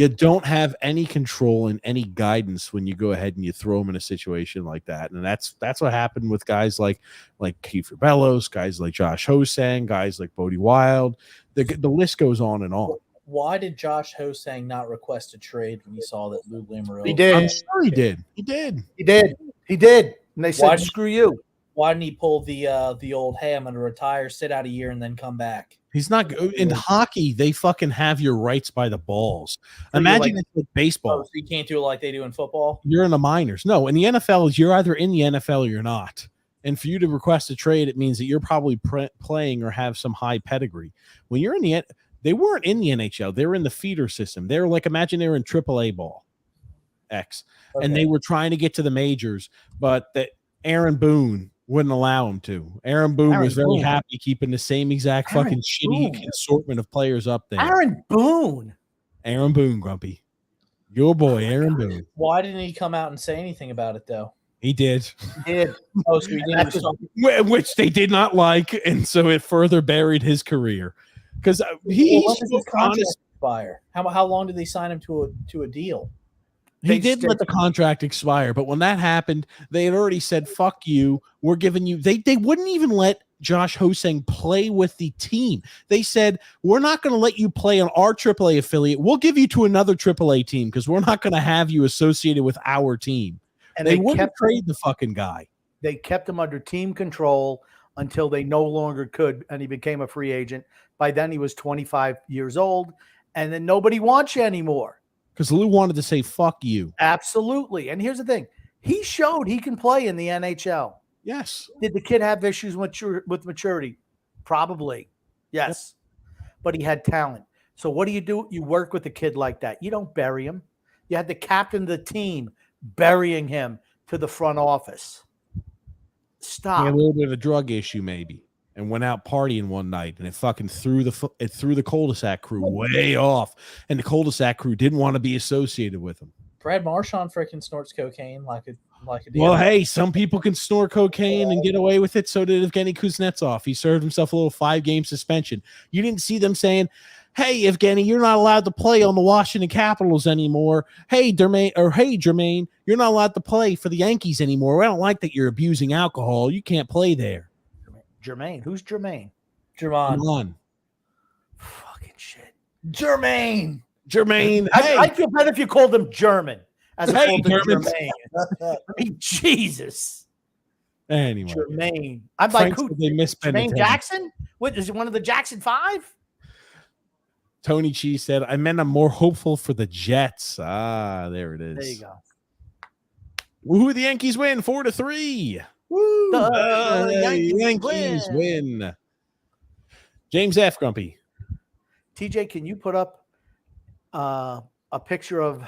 don't have any control and any guidance when you go ahead and you throw him in a situation like that. And that's what happened with guys like Kiefer Bellows, guys like Josh Hosang, guys like Bodie Wild. The list goes on and on. Why did Josh Hosang not request a trade when he saw that Lou Lamoriello? He did. I'm sure he did. He did. And they said, screw you. Why didn't he pull the old, hey, I'm going to retire, sit out a year, and then come back? He's not in hockey. They fucking have your rights by the balls. Imagine it's with baseball. Oh, so you can't do it like they do in football. You're in the minors. No, in the NFL, you're either in the NFL or you're not. And for you to request a trade, it means that you're probably playing or have some high pedigree. When you're in they weren't in the NHL. They were in the feeder system. They were like, imagine they were in AAA ball X, and they were trying to get to the majors, but that Aaron Boone wouldn't allow them to. Aaron Boone was very happy keeping the same exact fucking shitty assortment of players up there. Aaron Boone, Grumpy. Your boy, Aaron Boone. Why didn't he come out and say anything about it, though? He did. He did. Oh, so he did. Which they did not like, and so it further buried his career. Because he when does his contract expire? How long did they sign him to a deal? He did let the contract expire, but when that happened, they had already said, fuck you, we're giving you they wouldn't even let Josh Hosang play with the team. They said, we're not going to let you play on our AAA affiliate. We'll give you to another AAA team because we're not going to have you associated with our team. And they wouldn't trade the fucking guy. They kept him under team control until they no longer could, and he became a free agent. By then, he was 25 years old, and then nobody wants you anymore. Because Lou wanted to say, fuck you. Absolutely. And here's the thing. He showed he can play in the NHL. Yes. Did the kid have issues with maturity? Probably. Yes. Yep. But he had talent. So what do? You work with a kid like that. You don't bury him. You had the captain of the team burying him to the front office. Stop. He had a little bit of a drug issue maybe. And went out partying one night, and it fucking threw the cul-de-sac crew way off, and the cul-de-sac crew didn't want to be associated with him. Brad Marchand freaking snorts cocaine like a deal. Well, hey, some people can snort cocaine and get away with it. So did Evgeny Kuznetsov. He served himself a little 5-game suspension. You didn't see them saying, "Hey, Evgeny, you're not allowed to play on the Washington Capitals anymore. Hey, Jermaine, you're not allowed to play for the Yankees anymore. I don't like that you're abusing alcohol. You can't play there." Jermaine. Who's Jermaine? Jermaine. Fucking shit. Jermaine. I feel better if you called him German as opposed to Jermaine. I mean, Jesus. Anyway. Jermaine. I'm like, who? They Jermaine Jackson? What, is he one of the Jackson 5? Tony Cheese said, I meant I'm more hopeful for the Jets. Ah, there it is. There you go. Woo, the Yankees win 4-3. Woo! The Yankees win. James F. Grumpy. TJ, can you put up a picture of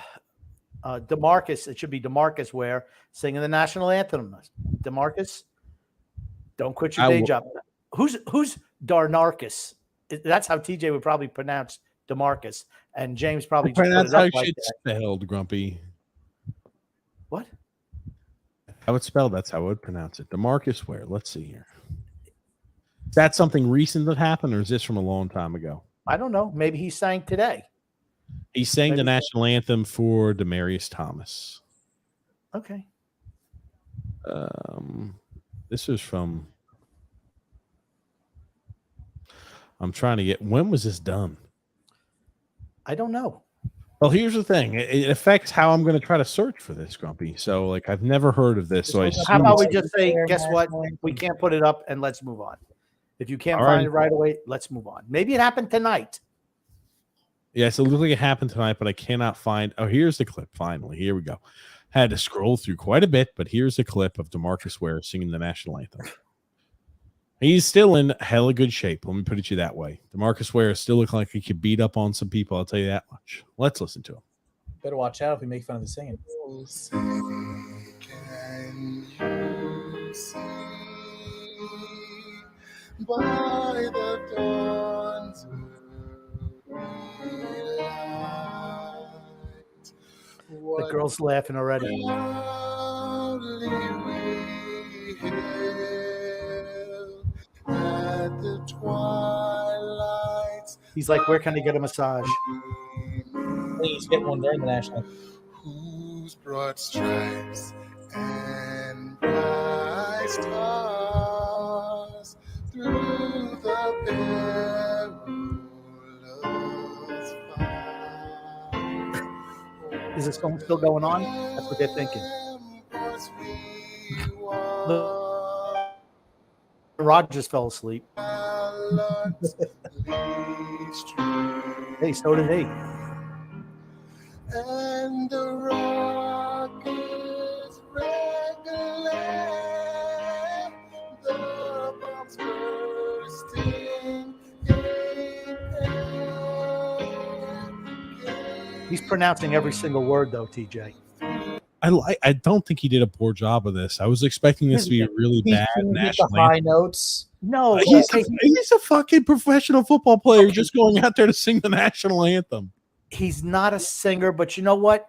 DeMarcus? It should be DeMarcus Ware singing the national anthem. DeMarcus, don't quit your day job. Who's Darnarcus? That's how TJ would probably pronounce DeMarcus, and James probably just put it up like that. Spelled, Grumpy. What? How it's spelled? That's how I would pronounce it. DeMarcus Ware. Let's see here. Is that something recent that happened, or is this from a long time ago? I don't know. Maybe he sang today. He sang the national anthem for Demaryius Thomas. Okay. This is from. I'm trying to get. When was this done? I don't know. Well, here's the thing. It affects how I'm going to try to search for this, Grumpy. So, like, I've never heard of this. So, how about we just say, guess what? We can't put it up, and let's move on. If you can't find it right away, let's move on. Maybe it happened tonight. Yes, it looks like it happened tonight, but I cannot find. Oh, here's the clip. Finally, here we go. Had to scroll through quite a bit, but here's the clip of DeMarcus Ware singing the national anthem. He's still in hella good shape. Let me put it to you that way. DeMarcus Ware still looks like he could beat up on some people. I'll tell you that much. Let's listen to him. Better watch out if we make fun of the singing. Can you see by the dawn's early light The girl's laughing already. proudly we hailed at the twilight's He's like, where can I get a massage? Please get one during the national. whose broad stripes and bright stars through the perilous fight. Is this song still going on? That's what they're thinking. Rogers fell asleep. Hey, so did he. And the rockets regulate, the bombs bursting He's pronouncing every single word, though, TJ. I don't think he did a poor job of this. I was expecting this to be a really bad national the high notes. No, he's a fucking professional football player just going out there to sing the national anthem. He's not a singer, but you know what?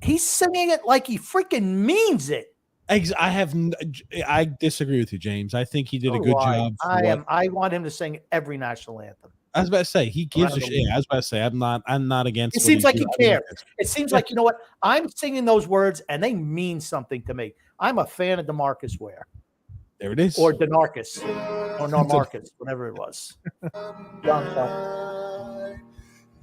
He's singing it like he freaking means it. I disagree with you, James. I think he did a good job. I want him to sing every national anthem. I was about to say he gives a shit. I was about to say I'm not against. It seems like he cares. It seems like, you know what? I'm singing those words and they mean something to me. I'm a fan of DeMarcus Ware. There it is. Or Denarcus. Or Normarcus, whatever it was.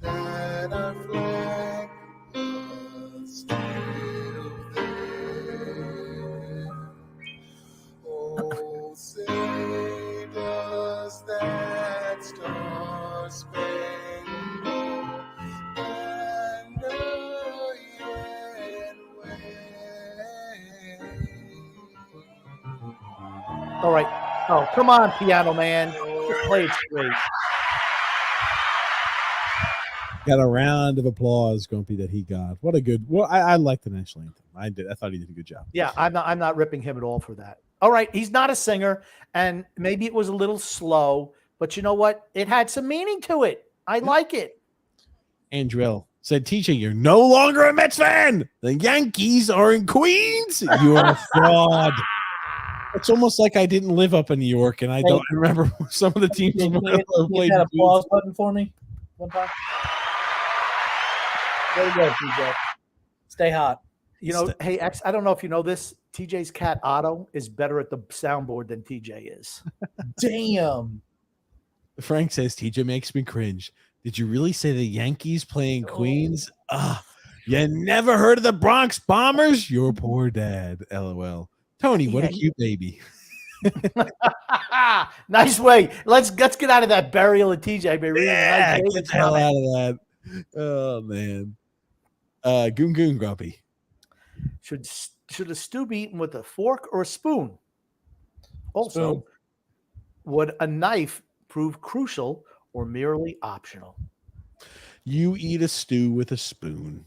that our flag was still there. Oh, say does that star-spangled banner yet wave? All right. Oh, come on, piano man. Just play it straight. Got a round of applause, Grumpy, that he got. What a good. Well, I like the national anthem. I did. I thought he did a good job. Yeah, I'm not ripping him at all for that. All right, he's not a singer, and maybe it was a little slow, but you know what? It had some meaning to it. I like it. Andrell said, "TJ, you're no longer a Mets fan. The Yankees are in Queens. You are a fraud." It's almost like I didn't live up in New York, and I don't remember some of the teams. Can you hit that applause button for me one time? There you go, TJ. Stay hot. You know, hey, X, I don't know if you know this. TJ's cat Otto is better at the soundboard than TJ is. Damn. Frank says, "TJ makes me cringe. Did you really say the Yankees playing Queens? You never heard of the Bronx Bombers? Your poor dad. LOL. Tony, what a cute baby." Nice way. Let's get out of that burial of TJ. Yeah, get the hell out of that. Oh man. Goon Grumpy. Should a stew be eaten with a fork or a spoon? Also, Spoon. would a knife prove crucial or merely optional? You eat a stew with a spoon.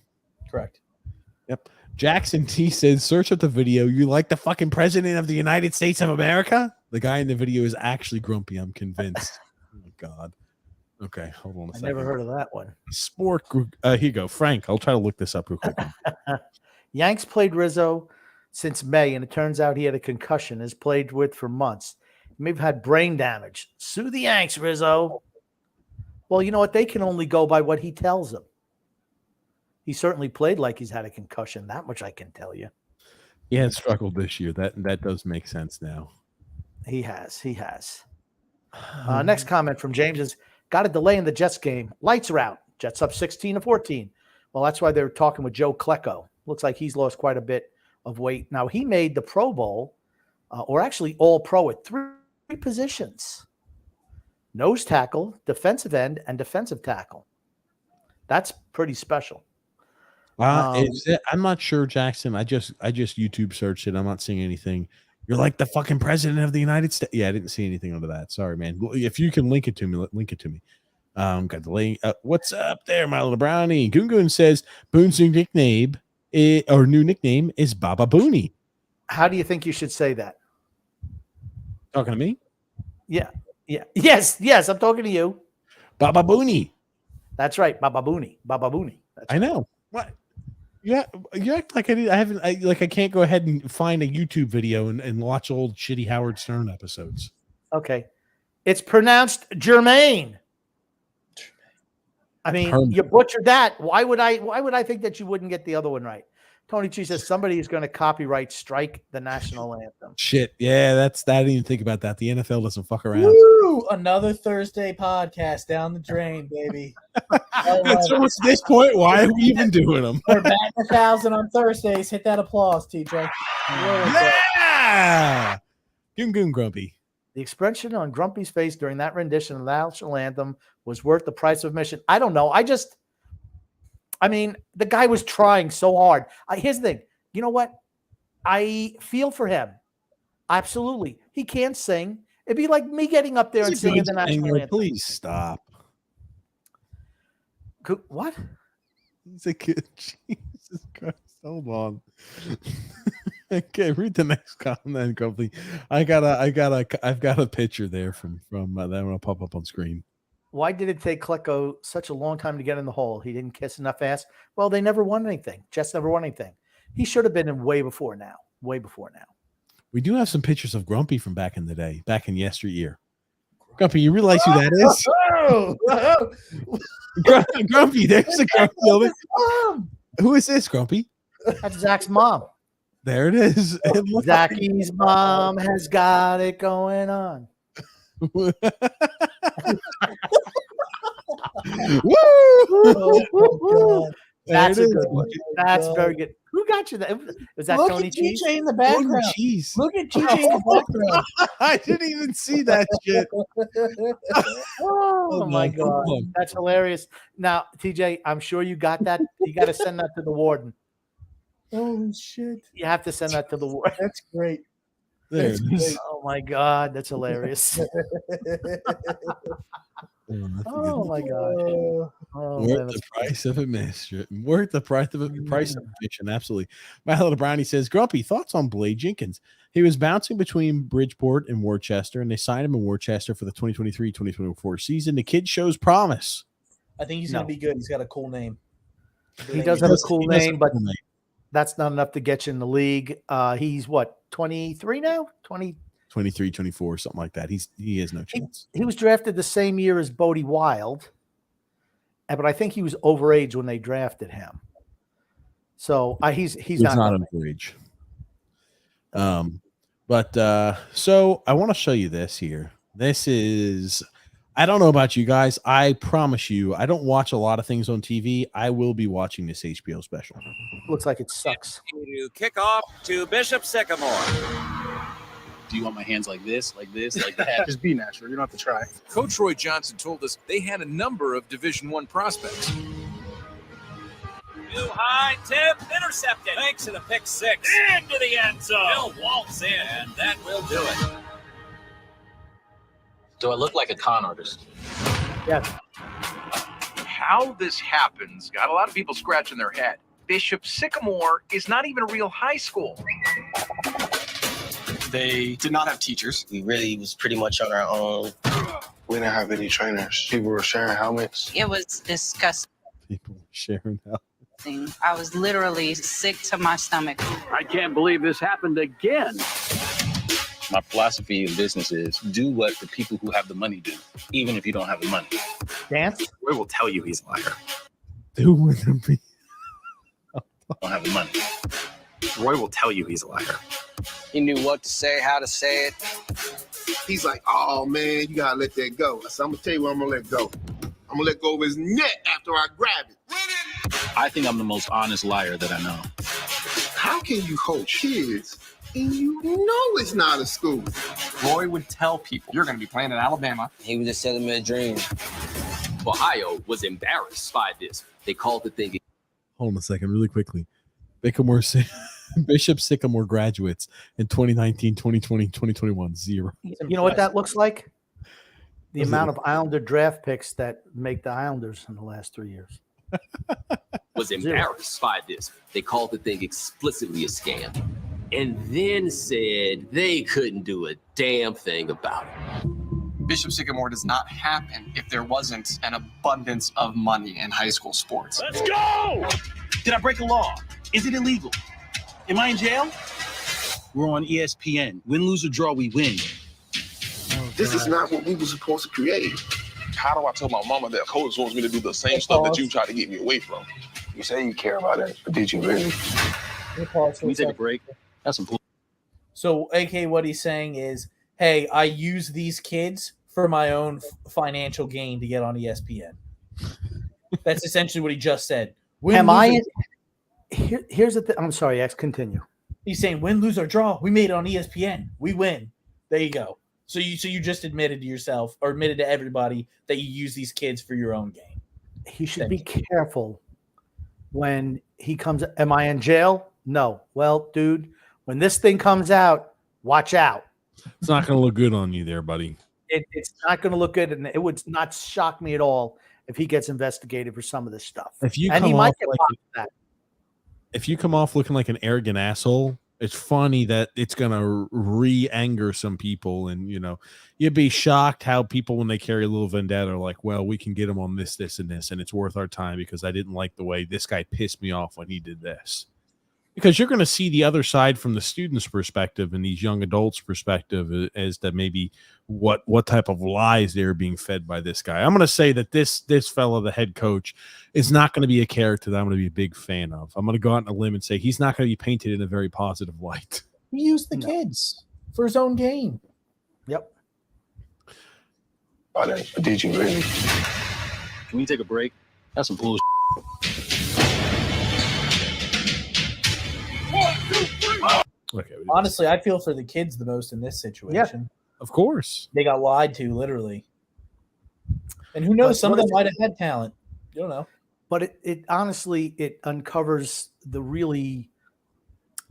Correct. Yep. Jackson T says, search up the video. You like the fucking president of the United States of America? The guy in the video is actually grumpy. I'm convinced. Oh my God. Okay, hold on a I second. never heard of that one. Sport group. Here you go. Frank, I'll try to look this up real quick. Yanks played Rizzo since May, and it turns out he had a concussion, has played with for months. He may have had brain damage. Sue the Yanks, Rizzo. Well, you know what? They can only go by what he tells them. He certainly played like he's had a concussion. That much I can tell you. He has struggled this year. That does make sense now. He has. Next comment from James is, got a delay in the Jets game. Lights are out. Jets up 16-14. Well, that's why they're talking with Joe Klecko. Looks like he's lost quite a bit of weight. Now, he made the Pro Bowl, or actually all-pro at three positions. Nose tackle, defensive end, and defensive tackle. That's pretty special. I'm not sure, Jackson. I just YouTube searched it. I'm not seeing anything. You're like the fucking president of the United States. Yeah, I didn't see anything under that. Sorry, man. If you can link it to me, link it to me. Got the link. What's up there, my little brownie? Goon says Boone's new nickname is Baba Booney. How do you think you should say that? Talking to me? Yeah. Yes, I'm talking to you. Baba Booney. That's right, Baba Booney. That's I know. What? Yeah, you act like I can't go ahead and find a YouTube video and watch old shitty Howard Stern episodes. okay. It's pronounced Jermaine. I mean, Herman. you butchered that. Why would I think that you wouldn't get the other one right? Tony G says somebody is going to copyright strike the national anthem. Shit. Yeah, I didn't even think about that. The NFL doesn't fuck around. Woo! Another Thursday podcast down the drain, baby. So at this point, why are we even doing them? We're batting 1,000 on Thursdays. Hit that applause, TJ. Yeah. Goon Grumpy. The expression on Grumpy's face during that rendition of the national anthem was worth the price of admission. I don't know. I mean, the guy was trying so hard. Here's the thing. You know what? I feel for him. Absolutely. He can't sing. It'd be like me getting up there and singing the national anthem. Please stop. What? He's a kid. Jesus Christ. Hold on. Okay, read the next comment, Grumpy. I've got a picture there from that will pop up on screen. Why did it take Klecko such a long time to get in the hole? He didn't kiss enough ass. Well, they never won anything. Jets never won anything. He should have been in way before now. Way before now. We do have some pictures of Grumpy from back in the day, back in yesteryear. Grumpy, you realize who that is? Grumpy, there's a Grumpy. Who is this, Grumpy? That's Zach's mom. There it is. Zachy's mom has got it going on. Woo! Oh, That's There a it good is. one. That's very good. Who got you that? Was that Look Tony at Cheese? TJ in the background. Jeez. Look at TJ in the background. I didn't even see that shit. Oh my no, God. come on. That's hilarious. Now, TJ, I'm sure you got that. You got to send that to the warden. Oh shit. You have to send that to the warden. That's great. There it is. Oh my God. That's hilarious. Oh my God. Oh, man, Worth the price of admission. Worth the price of admission. Absolutely. My little brownie says, Grumpy, thoughts on Blade Jenkins? He was bouncing between Bridgeport and Worcester, and they signed him in Worcester for the 2023-2024 season. The kid shows promise. I think he's gonna be good. He's got a cool name. He does have a cool name, but that's not enough to get you in the league. He's what, 23 now? 23, 24, something like that. He has no chance. He was drafted the same year as Bodie Wild, but I think he was overage when they drafted him. So he's not underage. So I want to show you this here. This is, I don't know about you guys. I promise you, I don't watch a lot of things on TV. I will be watching this HBO special. Looks like it sucks. To kick off to Bishop Sycamore. Do you want my hands like this, like that? Just be natural. You don't have to try. Coach Roy Johnson told us they had a number of Division I prospects. Too high, tip, intercepted. Thanks to the pick six. Into the end zone. He'll waltz in, and that will do it. Do I look like a con artist? Yes. How this happens got a lot of people scratching their head. Bishop Sycamore is not even a real high school. They did not have teachers. We really was pretty much on our own. We didn't have any trainers. People were sharing helmets. It was disgusting. People sharing out. I was literally sick to my stomach. I can't believe this happened again. My philosophy in business is do what the people who have the money do, even if you don't have the money. Dance? Roy will tell you he's a liar. Do with them. Don't have the money. Roy will tell you he's a liar. He knew what to say, how to say it. He's like, oh man, you gotta let that go. I said, I'm gonna tell you what I'm gonna let go. I'm gonna let go of his neck after I grab it. I think I'm the most honest liar that I know. How can you coach kids and you know it's not a school? Roy would tell people, you're going to be playing in Alabama. He was just selling me a dream. Ohio was embarrassed by this. They called the thing. Hold on a second, really quickly. Bishop Sycamore graduates in 2019, 2020, 2021, 0. You know what that looks like? The amount of Islander draft picks that make the Islanders in the last 3 years. Was embarrassed by this. They called the thing explicitly a scam. And then said they couldn't do a damn thing about it. Bishop Sycamore does not happen if there wasn't an abundance of money in high school sports. Let's go! Did I break a law? Is it illegal? Am I in jail? We're on ESPN. Win, lose, or draw, we win. This is not what we were supposed to create. How do I tell my mama that coach wants me to do the same stuff that you try to get me away from? You say you care about it, but did you really? Can we take a break? That's important. So, AK, what he's saying is, hey, I use these kids for my own financial gain to get on ESPN. That's essentially what he just said. Here's the thing. I'm sorry, X, continue. He's saying, win, lose, or draw. We made it on ESPN. We win. There you go. So you just admitted to yourself or admitted to everybody that you use these kids for your own gain. He should be careful when he comes. Am I in jail? No. Well, dude, when this thing comes out, watch out. It's not going to look good on you there, buddy. It's not going to look good, and it would not shock me at all if he gets investigated for some of this stuff. If you and come he might off get like popped for that. If you come off looking like an arrogant asshole, it's funny that it's going to re-anger some people. And, you know, you'd be shocked how people, when they carry a little vendetta, are like, well, we can get him on this, this, and this, and it's worth our time because I didn't like the way this guy pissed me off when he did this. Because you're going to see the other side from the student's perspective and these young adults' perspective as to maybe what type of lies they're being fed by this guy. I'm going to say that this fellow, the head coach, is not going to be a character that I'm going to be a big fan of. I'm going to go out on a limb and say he's not going to be painted in a very positive light. He used the kids for his own gain. Yep. Did you really? Can we take a break? That's some bullshit. Okay. Honestly, I feel for the kids the most in this situation. Yeah, of course. They got lied to, literally. And who knows, some of them might have had talent. You don't know. But it honestly, it uncovers the really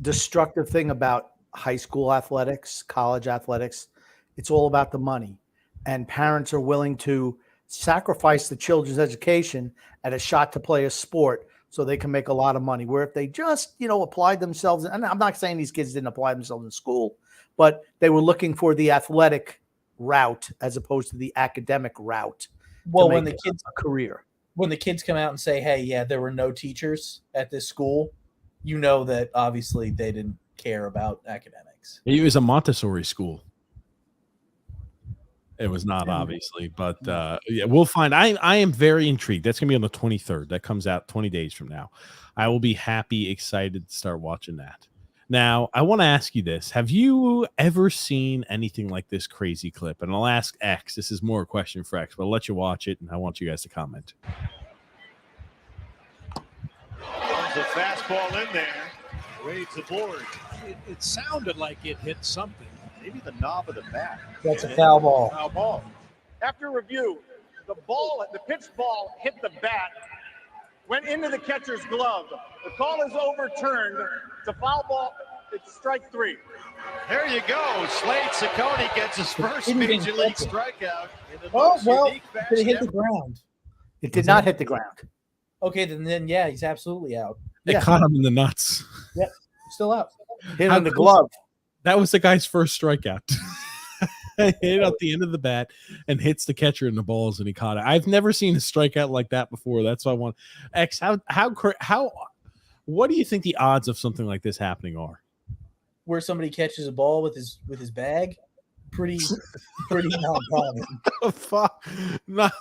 destructive thing about high school athletics, college athletics. It's all about the money. And parents are willing to sacrifice the children's education at a shot to play a sport so they can make a lot of money. Where if they just, applied themselves, and I'm not saying these kids didn't apply themselves in school, but they were looking for the athletic route as opposed to the academic route. Well, when the kids career, when the kids come out and say, hey, yeah, there were no teachers at this school, you know that obviously they didn't care about academics. It was a Montessori school. It was not, obviously, but yeah, we'll find. I am very intrigued. That's going to be on the 23rd. That comes out 20 days from now. I will be happy, excited to start watching that. Now, I want to ask you this. Have you ever seen anything like this crazy clip? And I'll ask X. This is more a question for X, but I'll let you watch it, and I want you guys to comment. There's a fastball in there. Wade's aboard. It sounded like it hit something. Maybe the knob of the bat. That's a foul ball. Foul ball. After review, the pitched ball hit the bat went into the catcher's glove. The call is overturned. It's a foul ball. It's strike 3. There you go. Slade Ciccone gets his first Major League strikeout. In the most unique Did it hit fashion the ground? It did not hit the ground. Okay, then yeah, he's absolutely out. It caught him in the nuts. Yep, still out. Hit him in the glove. That was the guy's first strikeout. Hit it at the end of the bat and hits the catcher in the balls, and he caught it. I've never seen a strikeout like that before. That's why I want X. How? What do you think the odds of something like this happening are? Where somebody catches a ball with his bag, pretty non-common. The fuck? Not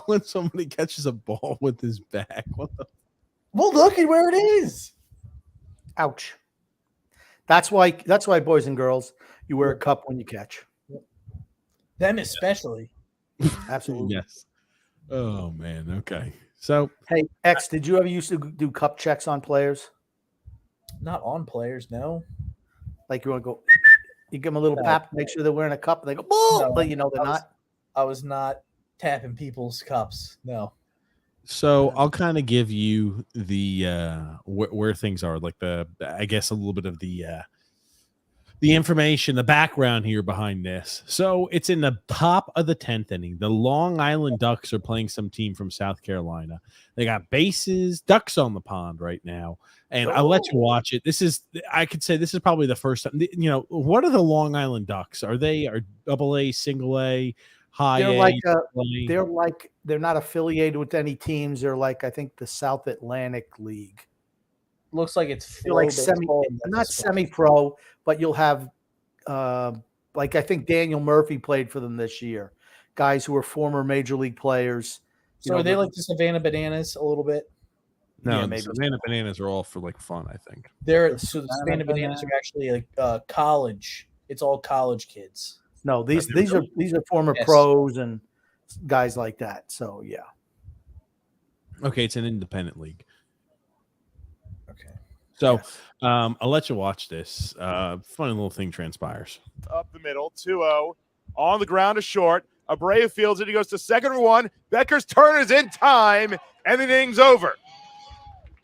when somebody catches a ball with his bag. What the? Well, look at where it is. Ouch. That's why, boys and girls, you wear a cup when you catch. Them especially. Absolutely. Yes. Oh man. Okay. So hey, X, did you ever used to do cup checks on players? Not on players, no. Like you want to go, you give them a little tap, make sure they're wearing a cup, and they go, boom, but you know they're not. I was not tapping people's cups. No. So I'll kind of give you the where things are, like I guess a little bit of the information, the background here behind this. So it's in the top of the 10th inning. The Long Island Ducks are playing some team from South Carolina. They got ducks on the pond right now, and I'll let you watch it. I could say this is probably the first time. You know, what are the Long Island Ducks? Are double A, single A? They're not affiliated with any teams. They're like, I think, the South Atlantic League. Looks like it's like not semi-pro, but you'll have like I think Daniel Murphy played for them this year. Guys who are former major league players. So are they like the Savannah Bananas a little bit? No, yeah, the maybe. Savannah Bananas are all for like fun, I think. The Savannah Bananas are actually like college. It's all college kids. No, these are former pros and guys like that. So yeah. Okay, it's an independent league. Okay. So I'll let you watch this. Funny little thing transpires. Up the middle, 2-0. On the ground to short. Abreu fields it. He goes to second for 1. Becker's turn is in time, and the inning's over.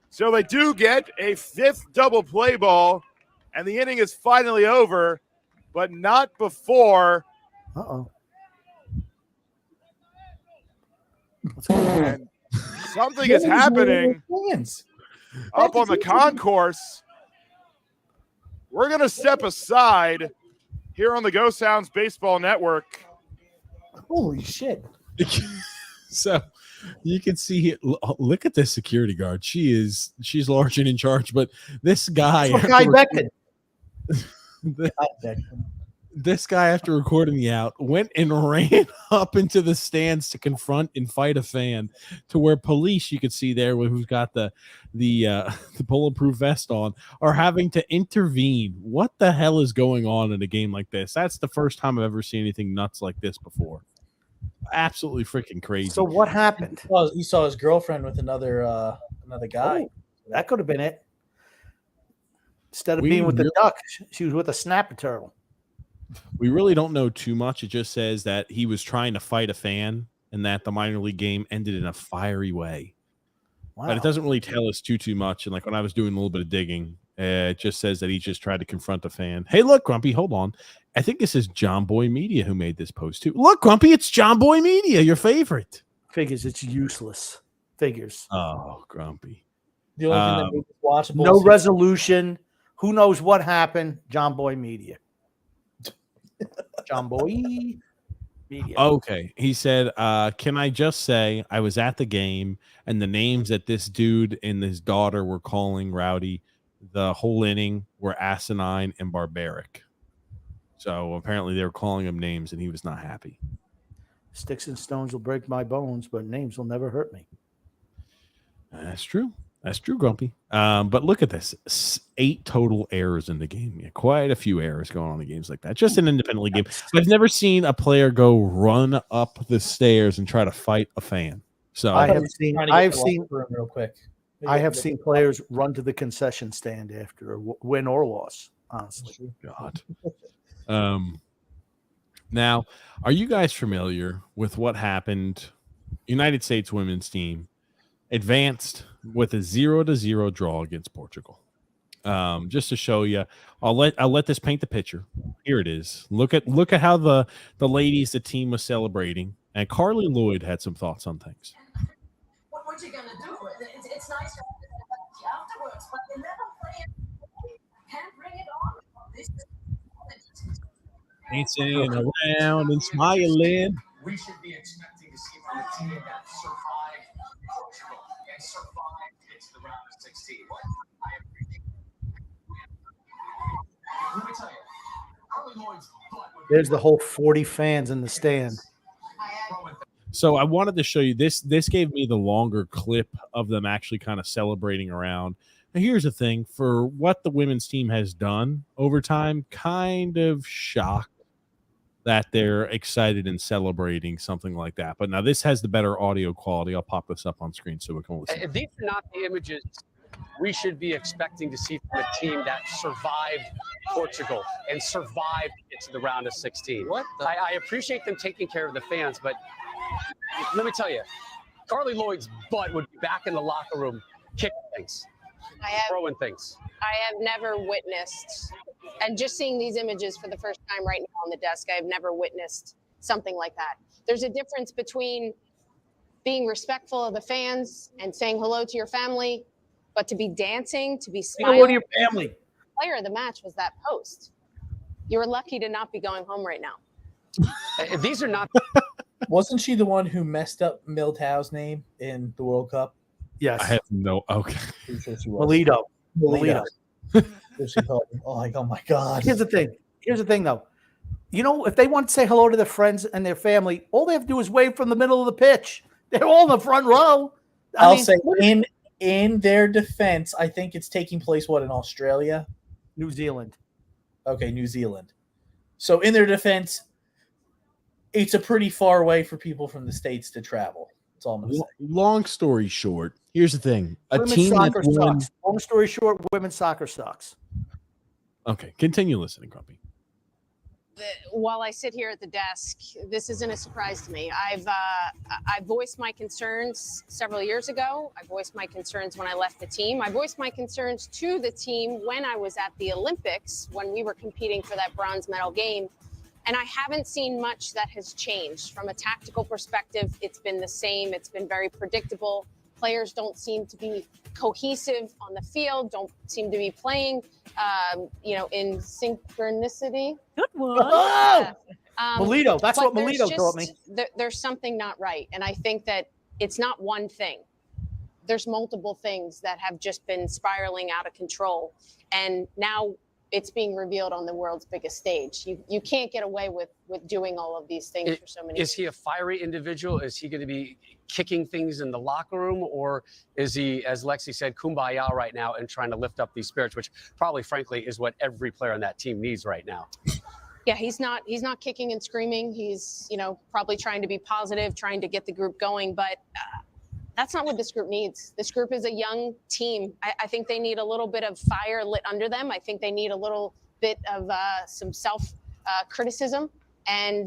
So they do get a 5th double play ball, and the inning is finally over, but not before. Uh-oh. And something is happening up on the concourse. We're going to step aside here on the Go Sounds Baseball Network. Holy shit. So you can see, look at this security guard. She's large and in charge, but this guy. This guy, after recording the out, went and ran up into the stands to confront and fight a fan, to where police, you could see there, who's got the bulletproof vest on, are having to intervene. What the hell is going on in a game like this? That's the first time I've ever seen anything nuts like this before. Absolutely freaking crazy. So what happened? Well, he saw his girlfriend with another guy. Oh, that could have been it. Instead of being with the duck, she was with a snapper turtle. We really don't know too much. It just says that he was trying to fight a fan and that the minor league game ended in a fiery way. Wow. But it doesn't really tell us too much. And like when I was doing a little bit of digging, it just says that he just tried to confront a fan. Hey, look, Grumpy, hold on. I think this is John Boy Media who made this post too. Look, Grumpy, it's John Boy Media, your favorite. Figures, it's useless. Figures. Oh, Grumpy. The only thing that makes it watchable. No resolution. Who knows what happened? John Boy Media. John Boy Media. Okay. He said, can I just say I was at the game and the names that this dude and his daughter were calling Rowdy the whole inning were asinine and barbaric. So apparently they were calling him names and he was not happy. Sticks and stones will break my bones, but names will never hurt me. That's true. That's true, Grumpy. But look at this. 8 total errors in the game. Yeah, quite a few errors going on in games like that. Just an independent league game. I've never seen a player go run up the stairs and try to fight a fan. So I have seen real quick. I have seen players run to the concession stand after a win or loss, honestly. God. Now, are you guys familiar with what happened? United States women's team advanced with a 0-0 draw against Portugal. Just to show you, I'll let this paint the picture. Here it is. Look at how the ladies, the team was celebrating, and Carli Lloyd had some thoughts on things. What you gonna do? It's nice to have afterwards, but you never play it. Can't bring it on. Dancing around and smiling. We should be expecting to see from a team that survived Portugal and survived into the round of 16. Let me tell you, Carli Lloyd's butt would be There's the whole 40 fans in the stand. So I wanted to show you this. This gave me the longer clip of them actually kind of celebrating around. Now, here's the thing: for what the women's team has done over time, kind of shocked that they're excited and celebrating something like that. But now this has the better audio quality. I'll pop this up on screen so we can listen. These are not the images we should be expecting to see from a team that survived Portugal and survived into the round of 16. I appreciate them taking care of the fans, but let me tell you, Carli Lloyd's butt would be back in the locker room kicking things, throwing things. I have never witnessed, and just seeing these images for the first time right now on the desk, I have never witnessed something like that. There's a difference between being respectful of the fans and saying hello to your family, but to be dancing, to be smiling. Hello to your family. Player of the match was that post. You were lucky to not be going home right now. These are not. Wasn't she the one who messed up Militau's name in the World Cup? Yes. I have no. Okay. Melito. Oh my God. Here's the thing, though. You know, if they want to say hello to their friends and their family, all they have to do is wave from the middle of the pitch. They're all in the front row. I'll say in their defense, I think it's taking place, in Australia? New Zealand. Okay, New Zealand. So in their defense, it's a pretty far way for people from the States to travel. That's all I'm going to say. Long story short, here's the thing. Women's team soccer that's won- sucks. Long story short, women's soccer sucks. Okay, continue listening, Grumpy. While I sit here at the desk, this isn't a surprise to me. I voiced my concerns several years ago. I voiced my concerns when I left the team. I voiced my concerns to the team when I was at the Olympics, when we were competing for that bronze medal game. And I haven't seen much that has changed. From a tactical perspective, it's been the same. It's been very predictable. Players don't seem to be cohesive on the field, don't seem to be playing, in synchronicity. Good one. Melito, that's what but there's Melito taught me. There's something not right. And I think that it's not one thing. There's multiple things that have just been spiraling out of control. And now it's being revealed on the world's biggest stage. You can't get away with doing all of these things for so many years. Is he a fiery individual? Is he going to be kicking things in the locker room? Or is he, as Lexi said, kumbaya right now and trying to lift up these spirits, which probably, frankly, is what every player on that team needs right now? Yeah, he's not kicking and screaming. He's, probably trying to be positive, trying to get the group going. But that's not what this group needs. This group is a young team. I think they need a little bit of fire lit under them. I think they need a little bit of some self-criticism. And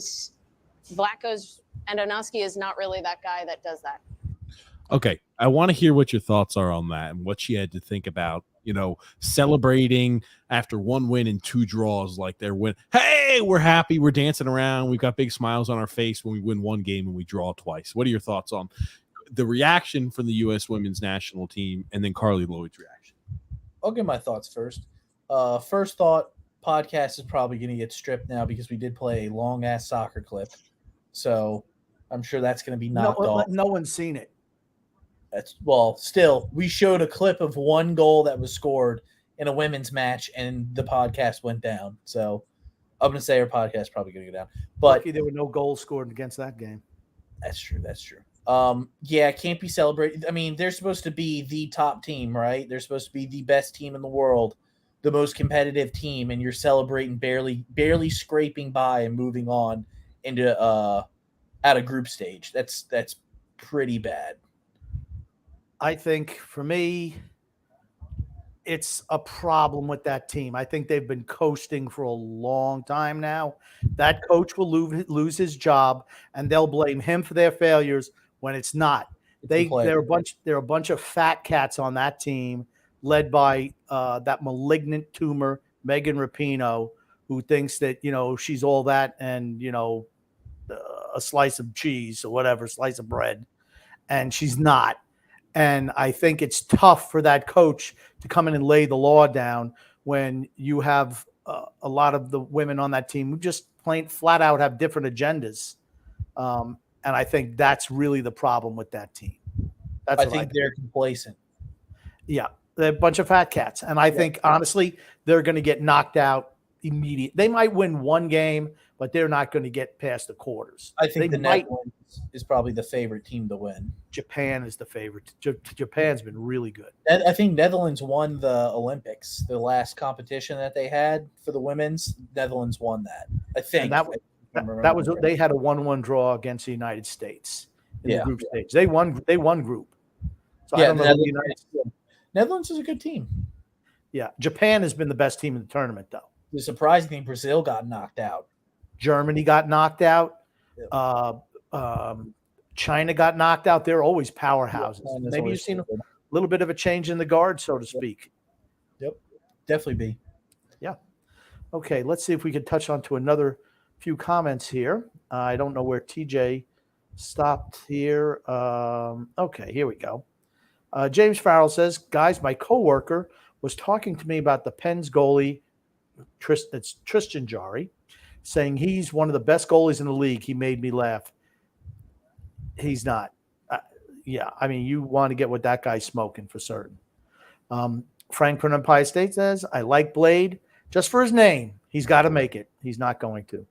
Vlatko's Andonovski is not really that guy that does that. Okay, I want to hear what your thoughts are on that and what she had to think about, celebrating after one win and two draws like their win. Hey, we're happy. We're dancing around. We've got big smiles on our face when we win one game and we draw twice. What are your thoughts on the reaction from the U.S. women's national team and then Carli Lloyd's reaction? I'll give my thoughts first. First thought, podcast is probably going to get stripped now because we did play a long-ass soccer clip. So I'm sure that's going to be knocked off. No one's seen it. Still, we showed a clip of one goal that was scored in a women's match, and the podcast went down. So I'm going to say our podcast is probably going to go down. But Lucky there were no goals scored against that game. That's true. Can't be celebrated. I mean, they're supposed to be the top team, right? They're supposed to be the best team in the world, the most competitive team, and you're celebrating barely scraping by and moving on into out of group stage. That's pretty bad. I think for me, it's a problem with that team. I think they've been coasting for a long time now. That coach will lose his job, and they'll blame him for their failures when it's not. They're a bunch of fat cats on that team, led by that malignant tumor, Megan Rapinoe, who thinks that she's all that and a slice of cheese or whatever, slice of bread, and she's not. And I think it's tough for that coach to come in and lay the law down when you have a lot of the women on that team who just plain flat out have different agendas. And I think that's really the problem with that team. I think they're complacent. Yeah, they're a bunch of fat cats. And I think, honestly, they're going to get knocked out immediately. They might win one game, but they're not going to get past the quarters. I think the Netherlands is probably the favorite team to win. Japan is the favorite. Japan's been really good. I think Netherlands won the Olympics, the last competition that they had for the women's. Netherlands won that. I think. And that was they had a 1-1 draw against the United States in the group stage. They won group. So I don't know Netherlands is a good team. Yeah, Japan has been the best team in the tournament, though. The surprising thing, Brazil got knocked out. Germany got knocked out. China got knocked out. They're always powerhouses. Yeah, Maybe you've seen a little bit of a change in the guard, so to speak. Yep, definitely be. Yeah. Okay, let's see if we can touch on to another few comments here. I don't know where TJ stopped here. Okay, here we go. James Farrell says, guys, my coworker was talking to me about the Pens goalie, it's Tristan Jarry, saying he's one of the best goalies in the league. He made me laugh. He's not. Yeah, I mean, you want to get what that guy's smoking for certain. Frank from Empire State says, I like Blade just for his name. He's got to make it. He's not going to.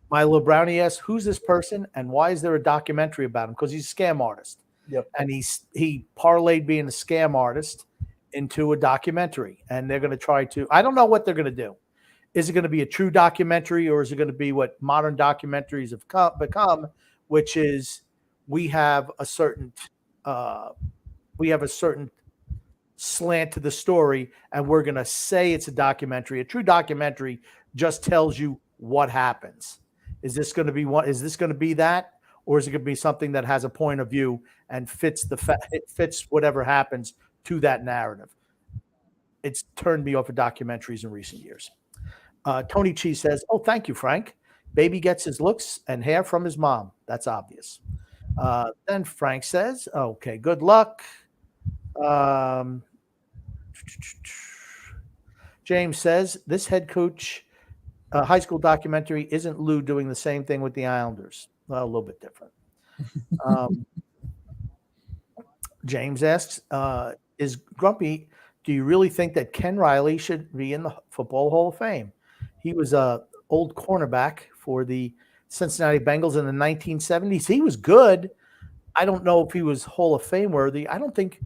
My little brownie asks, who's this person and why is there a documentary about him? Because he's a scam artist. Yep. And he parlayed being a scam artist into a documentary. And they're going to try to, I don't know what they're going to do. Is it going to be a true documentary or is it going to be what modern documentaries have become, which is we have a certain slant to the story and we're going to say it's a documentary. A true documentary just tells you what happens. Is this going to be what? Is this going to be that? Or is it going to be something that has a point of view and it fits whatever happens to that narrative? It's turned me off of documentaries in recent years. Tony Cheese says, oh, thank you, Frank. Baby gets his looks and hair from his mom. That's obvious. Then Frank says, okay, good luck. James says, this head coach high school documentary isn't Lou doing the same thing with the Islanders. Well, a little bit different. James asks, is Grumpy, do you really think that Ken Riley should be in the Football Hall of Fame? He was a old cornerback for the Cincinnati Bengals in the 1970s. He was good. I don't know if he was Hall of Fame worthy. I don't think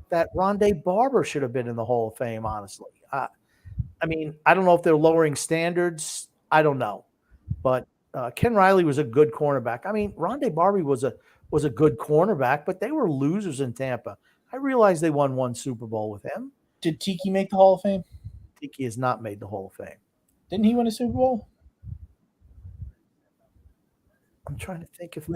that Rondé Barber should have been in the Hall of Fame, honestly. I mean, I don't know if they're lowering standards. I don't know. But Ken Riley was a good cornerback. I mean, Rondé Barber was a good cornerback, but they were losers in Tampa. I realized they won one Super Bowl with him. Did Tiki make the Hall of Fame? Tiki has not made the Hall of Fame. Didn't he win a Super Bowl? I'm trying to think if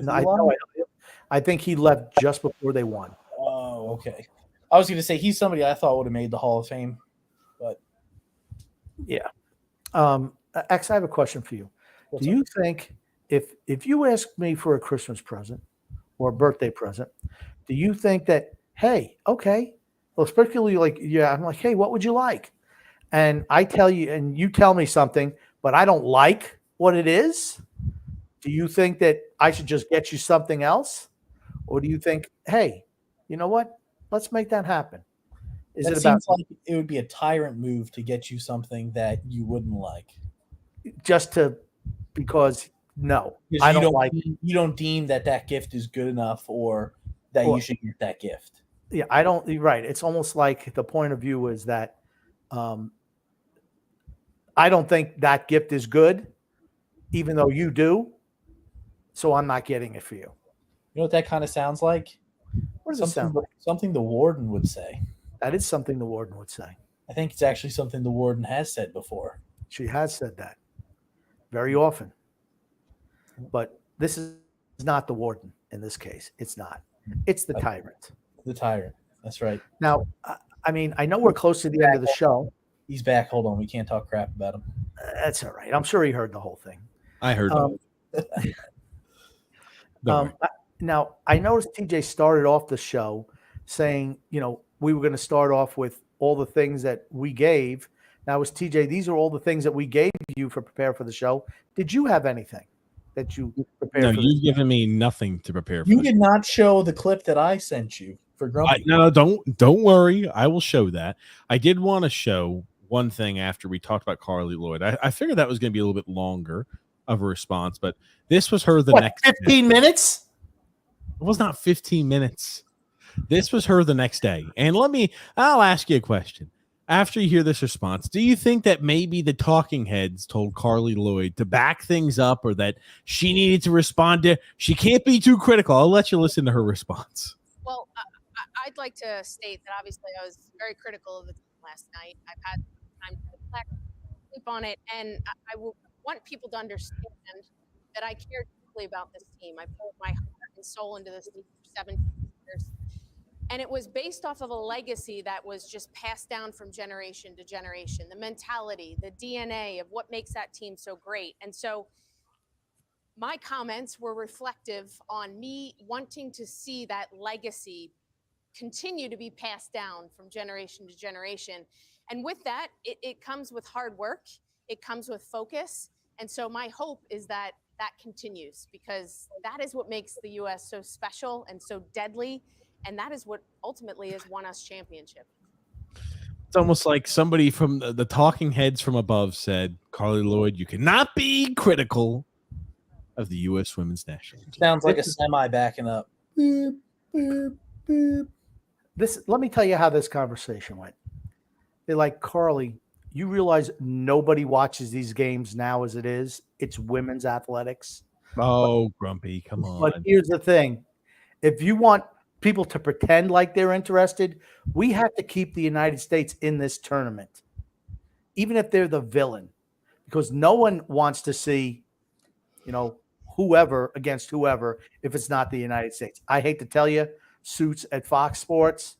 I think he left just before they won. Oh, okay. I was going to say he's somebody I thought would have made the Hall of Fame, but yeah. X, I have a question for you. Do you think if you ask me for a Christmas present or a birthday present, do you think that, hey, okay, well, especially I'm like, hey, what would you like? And I tell you, and you tell me something, but I don't like what it is. Do you think that I should just get you something else? Or do you think, hey, you know what? Let's make that happen. Seems like it would be a tyrant move to get you something that you wouldn't like? Because no, I don't like. You don't deem that gift is good enough, or that you should get that gift. Yeah, I don't. Right. It's almost like the point of view is that I don't think that gift is good, even though you do. So I'm not getting it for you. You know what that kind of sounds like? What does it sound like? Something the warden would say. That is something the warden would say. I think it's actually something the warden has said before. She has said that very often. But this is not the warden in this case. It's not. It's the tyrant. The tyrant. That's right. Now, I mean, I know we're close to the end of the show. He's back. Hold on. We can't talk crap about him. That's all right. I'm sure he heard the whole thing. I heard. Now, I noticed TJ started off the show saying, we were going to start off with all the things that we gave. Now, as TJ, these are all the things that we gave you for prepare for the show. Did you have anything that you prepared? No, for you've given me nothing to prepare for. You did not show the clip that I sent you for Grumpy. No, don't worry. I will show that. I did want to show one thing after we talked about Carli Lloyd. I figured that was going to be a little bit longer of a response, but this was her next 15 minutes? It was not 15 minutes. This was her the next day. And I'll ask you a question. After you hear this response, do you think that maybe the talking heads told Carli Lloyd to back things up, or that she needed to respond to, she can't be too critical? I'll let you listen to her response. Well, I'd like to state that obviously I was very critical of the team last night. I've had time to reflect, sleep on it, and I want people to understand that I care deeply about this team. I poured my heart and soul into this team for 17 years. And it was based off of a legacy that was just passed down from generation to generation, the mentality, the DNA of what makes that team so great. And so my comments were reflective on me wanting to see that legacy continue to be passed down from generation to generation. And with that, it comes with hard work. It comes with focus. And so my hope is that that continues, because that is what makes the U.S. so special and so deadly. And that is what ultimately has won us championship. It's almost like somebody from the talking heads from above said, Carli Lloyd, you cannot be critical of the U.S. women's national team. Sounds like a semi backing up. Let me tell you how this conversation went. They're like, Carli, you realize nobody watches these games now as it is. It's women's athletics. Oh, Grumpy, come on. But here's the thing. If you want people to pretend like they're interested, we have to keep the United States in this tournament, even if they're the villain, because no one wants to see, whoever against whoever if it's not the United States. I hate to tell you, Suits at Fox Sports,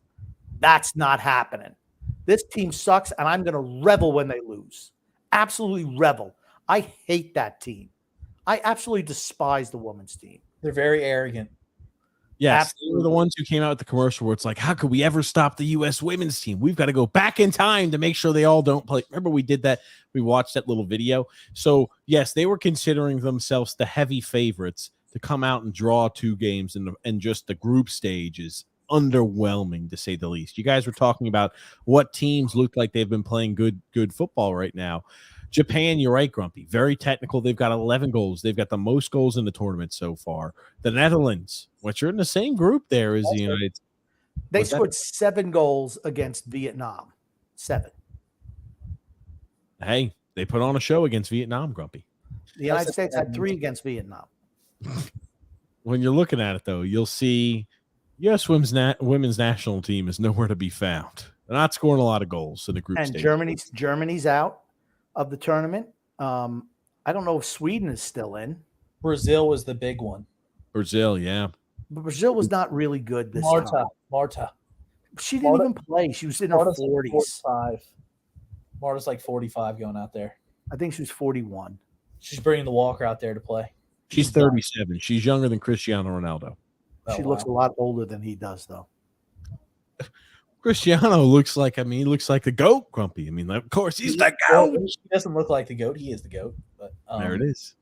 that's not happening. This team sucks, and I'm going to revel when they lose. Absolutely revel. I hate that team. I absolutely despise the women's team. They're very arrogant. Yes, they were the ones who came out with the commercial where it's like, how could we ever stop the U.S. women's team? We've got to go back in time to make sure they all don't play. Remember, we did that. We watched that little video. So, yes, they were considering themselves the heavy favorites to come out and draw 2 games, and just the group stage is underwhelming, to say the least. You guys were talking about what teams look like they've been playing good football right now. Japan, you're right, Grumpy. Very technical. They've got 11 goals. They've got the most goals in the tournament so far. The Netherlands, which are in the same group there as the United States. They scored 7 goals against Vietnam. 7. Hey, they put on a show against Vietnam, Grumpy. The United States had 3 against Vietnam. When you're looking at it, though, you'll see U.S. women's national team is nowhere to be found. They're not scoring a lot of goals in the group stage. And Germany's out of the tournament. I don't know if Sweden is still in. Brazil was the big one. Brazil, yeah. But Brazil was not really good this time. Marta. She didn't even play. She was in her 40s. 45. Marta's like 45 going out there. I think she was 41. She's bringing the walker out there to play. She's 37. She's younger than Cristiano Ronaldo. She looks a lot older than he does, though. Cristiano looks like the GOAT, Grumpy. I mean, of course, he's the GOAT. He doesn't look like the GOAT. He is the GOAT. But there it is.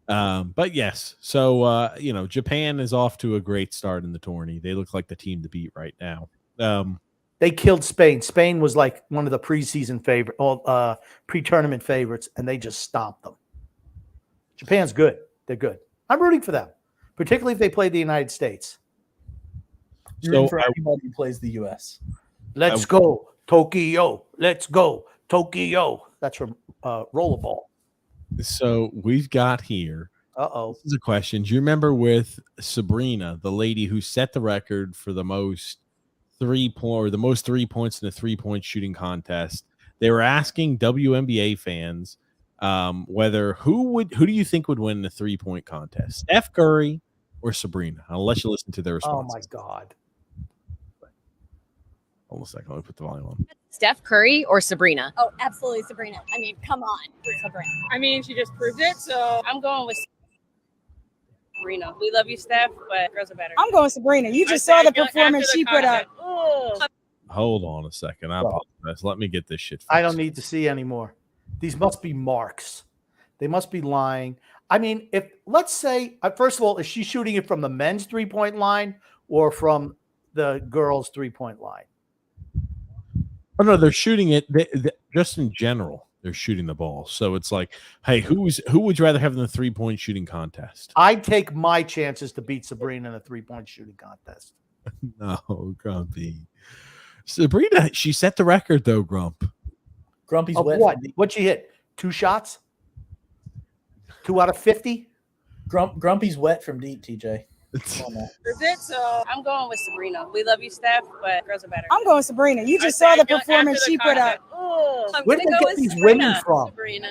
But yes, so Japan is off to a great start in the tourney. They look like the team to beat right now. They killed Spain. Spain was like one of the pre-tournament favorites, and they just stomped them. Japan's good. They're good. I'm rooting for them, particularly if they play the United States. Rooting for anybody who plays the U.S. Let's go, Tokyo. Let's go, Tokyo. That's from Rollerball. So we've got here. Uh-oh. This is a question. Do you remember with Sabrina, the lady who set the record for the most 3 points in a 3-point shooting contest? They were asking WNBA fans whether who do you think would win the 3-point contest, Steph Curry or Sabrina? I'll let you listen to their Oh responses. my God. Hold on a second. Let me put the volume on. Steph Curry or Sabrina? Oh, absolutely Sabrina. I mean, come on, Sabrina. I mean, she just proved it, so I'm going with Sabrina. We love you, Steph, but girls are better. I'm going Sabrina. You just saw the performance she put up. Hold on a second. I apologize. Let me get this shit fixed. I don't need to see anymore. These must be marks. They must be lying. I mean, if let's say, first of all, is she shooting it from the men's 3-point line or from the girls' 3-point line? Oh no, they're shooting it. Just in general, they're shooting the ball. So it's like, hey, who would you rather have in the 3-point shooting contest? I'd take my chances to beat Sabrina in a 3-point shooting contest. No, Grumpy. Sabrina, she set the record though. Grumpy's Of wet. what? What'd she hit? 2 shots? 2 out of 50? Grumpy's wet from deep, TJ. Proved it, so I'm going with Sabrina. We love you, Steph, but girls are better. I'm going Sabrina. You just saw the performance she put up. Where did they get these women from? Sabrina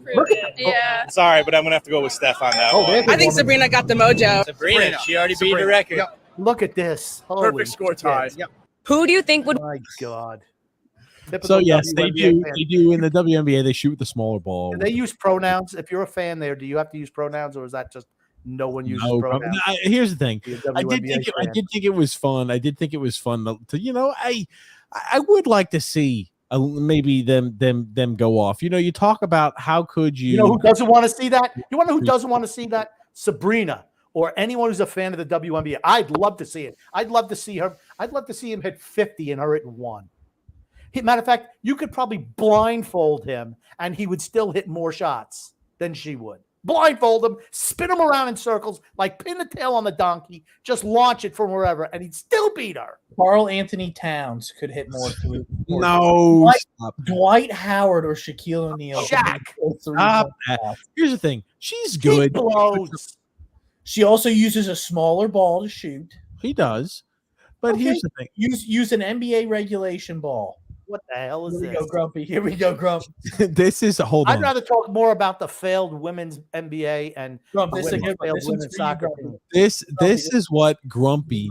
proved Look at it. Yeah. Sorry, but I'm gonna have to go with Steph on that one. there's a I think woman. Sabrina got the mojo. Sabrina, she already beat the record. Yep. Look at this. Holy Perfect score tie. shit. Yep. Who do you think would? My God. So Typical yes, they WNBA do. fan. They do in the WNBA. They shoot with the smaller ball. Do they use pronouns? If you're a fan there, do you have to use pronouns, or is that just no one uses No, pronouns? here's the thing. Be a I did WNBA think I fan. did think it was fun. I did think it was fun to I would like to see maybe them go off. You talk about how could you? You know who doesn't want to see that? You want to know who doesn't want to see that? Sabrina or anyone who's a fan of the WNBA. I'd love to see it. I'd love to see her. I'd love to see him hit 50 and her hitting 1. Matter of fact, you could probably blindfold him and he would still hit more shots than she would. Blindfold him, spin him around in circles, like pin the tail on the donkey, just launch it from wherever, and he'd still beat her. Carl Anthony Towns could hit more. No, Dwight Howard or Shaquille O'Neal. Shaq. Stop that. Here's the thing. She's good. She also uses a smaller ball to shoot. He does. But here's the thing. Use an NBA regulation ball. What the hell is Here we this? go, Grumpy. Here we go, Grump. This is hold on. I'd rather talk more about the failed women's NBA and Grump, the this is a women's good one. failed This one's women's for you, soccer Grumpy. team. This is what Grumpy.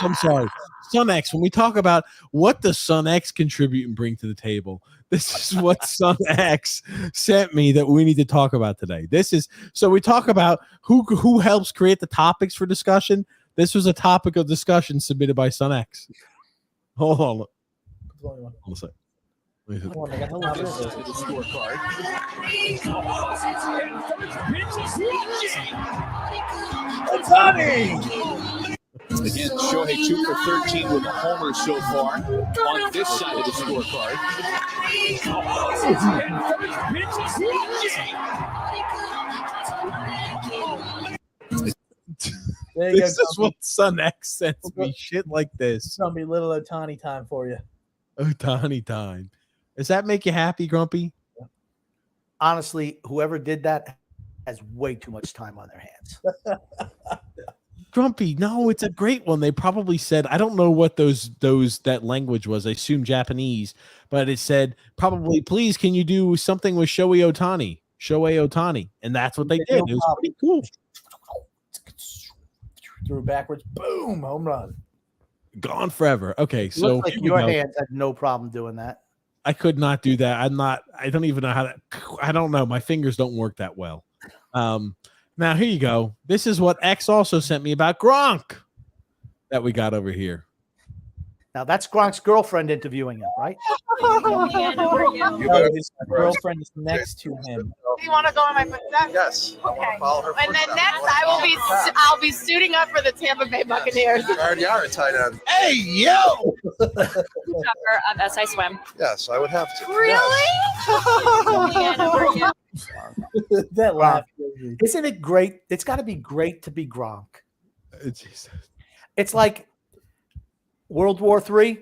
I'm sorry, Sun X. When we talk about what does Sun X contribute and bring to the table, this is what Sun X sent me that we need to talk about today. So we talk about who helps create the topics for discussion. This was a topic of discussion submitted by Sun X. Hold on. Hold on a second. Again, Shohei 2 for 13 with a homer so far on this side of the scorecard. This is what Sun X sends me. Shit like this. It's gonna be little Otani time for you. Otani time. Does that make you happy, Grumpy? Honestly, whoever did that has way too much time on their hands. Grumpy, no, it's a great one. They probably said, I don't know what that language was. I assume Japanese, but it said probably, please, can you do something with Shohei Otani? And that's what they did. It was pretty cool. Threw it backwards, boom, home run. Gone forever. Okay, so Looks like your hands had no problem doing that. I could not do that. I don't even know how that. I don't know. My fingers don't work that well. Now here you go. This is what X also sent me about Gronk that we got over here. Now that's Gronk's girlfriend interviewing him, right? His girlfriend is next to him. Do you want to go on my footsteps? Yes. I want to follow her And then footsteps. next, I'll be suiting up for the Tampa Bay Buccaneers. You already are a tight end. Hey, yo! Of SI Swim. Yes, I would have to. That laugh. Isn't it great? It's got to be great to be Gronk. It's like World War III.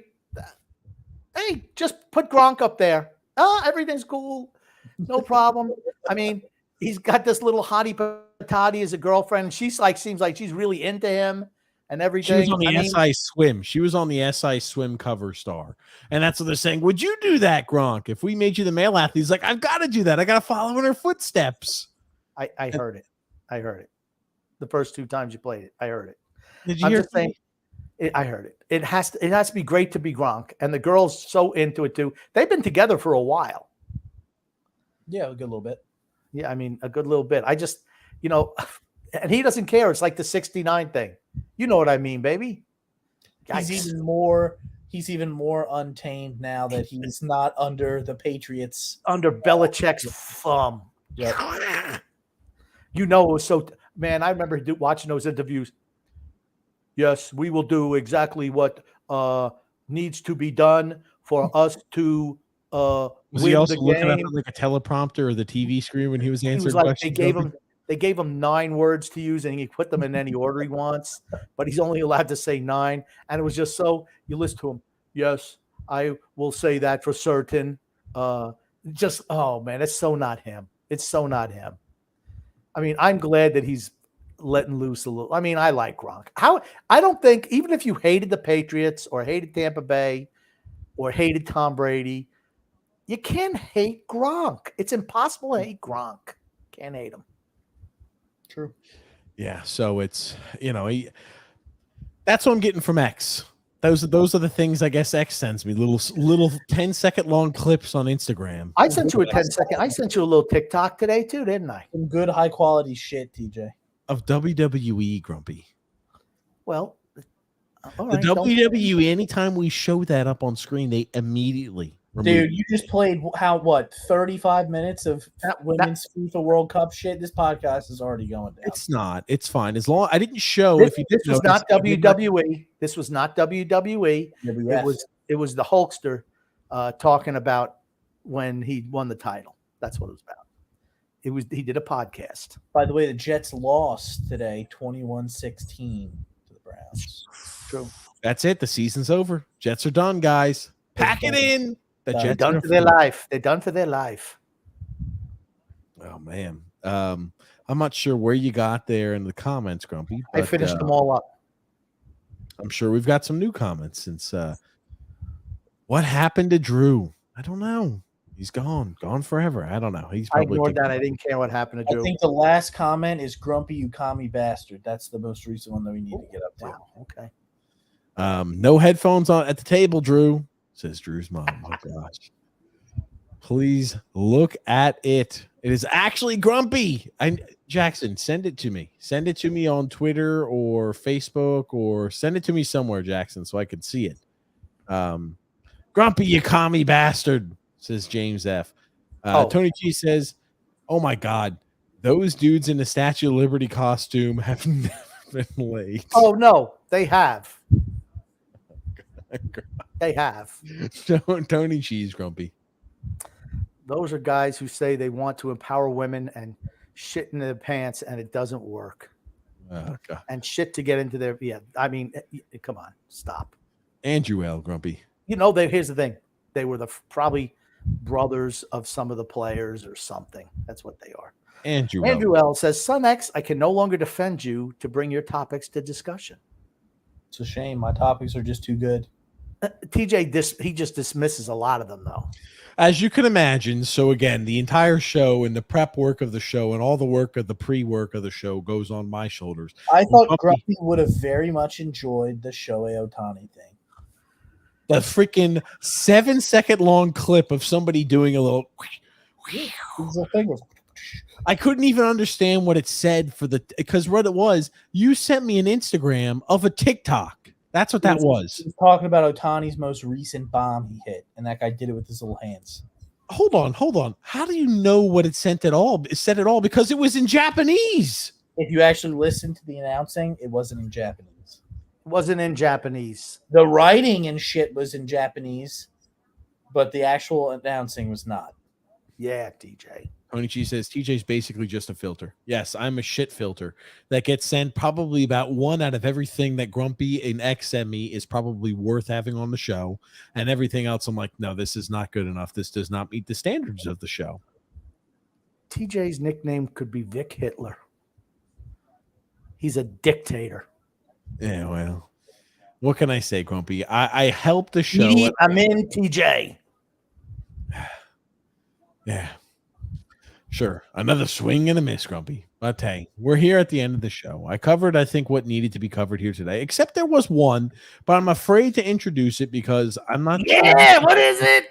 Hey, just put Gronk up there. Oh, everything's cool. No problem. I mean, he's got this little hottie patati as a girlfriend. She's like, seems like she's really into him and everything. She was on the SI Swim. She was on the SI Swim cover star. And that's what they're saying. Would you do that, Gronk? If we made you the male athlete, he's like, I've got to do that. I got to follow in her footsteps. I heard it. I heard it. the first 2 times you played it. I heard it. Did you I'm hear just saying. I heard it. It has to be great to be Gronk, and the girls so into it too. They've been together for a while. Yeah, a good little bit. Yeah, I mean a good little bit. I just, and he doesn't care. It's like the 69 thing. You know what I mean, baby? He's even more untamed now that he's not under the Patriots. Under Belichick's thumb. Yep. It was so. Man, I remember watching those interviews. Yes, we will do exactly what needs to be done for us to Was win he also the looking up game. at like a teleprompter or the TV screen when he was He answering was like, questions? they gave him 9 words to use, and he put them in any order he wants, but he's only allowed to say 9. And it was just so you listen to him. Yes, I will say that for certain. Oh man, it's so not him. It's so not him. I mean, I'm glad that he's letting loose a little. I mean, I like Gronk. I don't think, even if you hated the Patriots or hated Tampa Bay or hated Tom Brady, you can't hate Gronk. It's impossible to hate Gronk. Can't hate him. True. Yeah, so it's that's what I'm getting from X. Those are the things I guess X sends me, little 10-second long clips on Instagram. I sent you a 10-second. I sent you a little TikTok today too, didn't I? Some good high quality shit, TJ. Of WWE, Grumpy. Well, all the right, WWE, anytime we show that up on screen, they immediately remove Dude, you just played 35 minutes of women's FIFA World Cup shit. This podcast is already going down. It's not. It's fine. As long I didn't show This, if you this didn't was notice, not WWE. This was not WWE. WWF. It was the Hulkster talking about when he won the title. That's what it was about. He did a podcast. By the way, the Jets lost today 21-16 to the Browns. True. That's it. The season's over. Jets are done, guys. Pack it in. The They're Jets done are for their free. life. They're done for their life. Oh man. I'm not sure where you got there in the comments, Grumpy. I but, finished them all up. I'm sure we've got some new comments since what happened to Drew? I don't know. He's gone forever. I don't know. He's I probably ignored that. I didn't care what happened to I Drew. think the last comment is Grumpy, you commie bastard. That's the most recent one that we need to get up to. Wow. Okay. No headphones on at the table, Drew, says Drew's mom. Oh gosh. Please look at it. It is actually Grumpy. Jackson, send it to me. Send it to me on Twitter or Facebook, or send it to me somewhere, Jackson, so I can see it. Grumpy, you commie bastard, says James F. Tony G says, oh my God, those dudes in the Statue of Liberty costume have never been late. Oh no, they have. They have. Tony Cheese, Grumpy. Those are guys who say they want to empower women and shit in their pants, and it doesn't work. Oh, God. And shit to get into their I mean, come on, stop. Andrew L. Grumpy. Here's the thing. They were probably brothers of some of the players or something. That's what they are. Andrew L says, Son X, I can no longer defend you to bring your topics to discussion. It's a shame. My topics are just too good. TJ, he just dismisses a lot of them, though. As you can imagine, so again, the entire show and the prep work of the show and all the work of the pre-work of the show goes on my shoulders. I thought Grumpy would have very much enjoyed the Shohei Ohtani thing. The freaking 7-second long clip of somebody doing a little. I couldn't even understand what it said because what it was, you sent me an Instagram of a TikTok. That's what that was. He was talking about Ohtani's most recent bomb he hit, and that guy did it with his little hands. Hold on. How do you know what it said at all? It said it all because it was in Japanese. If you actually listen to the announcing, it wasn't in Japanese. It wasn't in Japanese. The writing and shit was in Japanese, but the actual announcing was not. Yeah, TJ. Tony G says TJ's basically just a filter. Yes, I'm a shit filter that gets sent probably about one out of everything that Grumpy and X send me is probably worth having on the show. And everything else, I'm like, no, this is not good enough. This does not meet the standards of the show. TJ's nickname could be Vic Hitler. He's a dictator. Yeah, well, what can I say, Grumpy? I helped the show. I'm in, TJ. Yeah. Sure. Another swing and a miss, Grumpy. But hey, we're here at the end of the show. I covered, I think, what needed to be covered here today, except there was one, but I'm afraid to introduce it because I'm not sure. Yeah, what is it?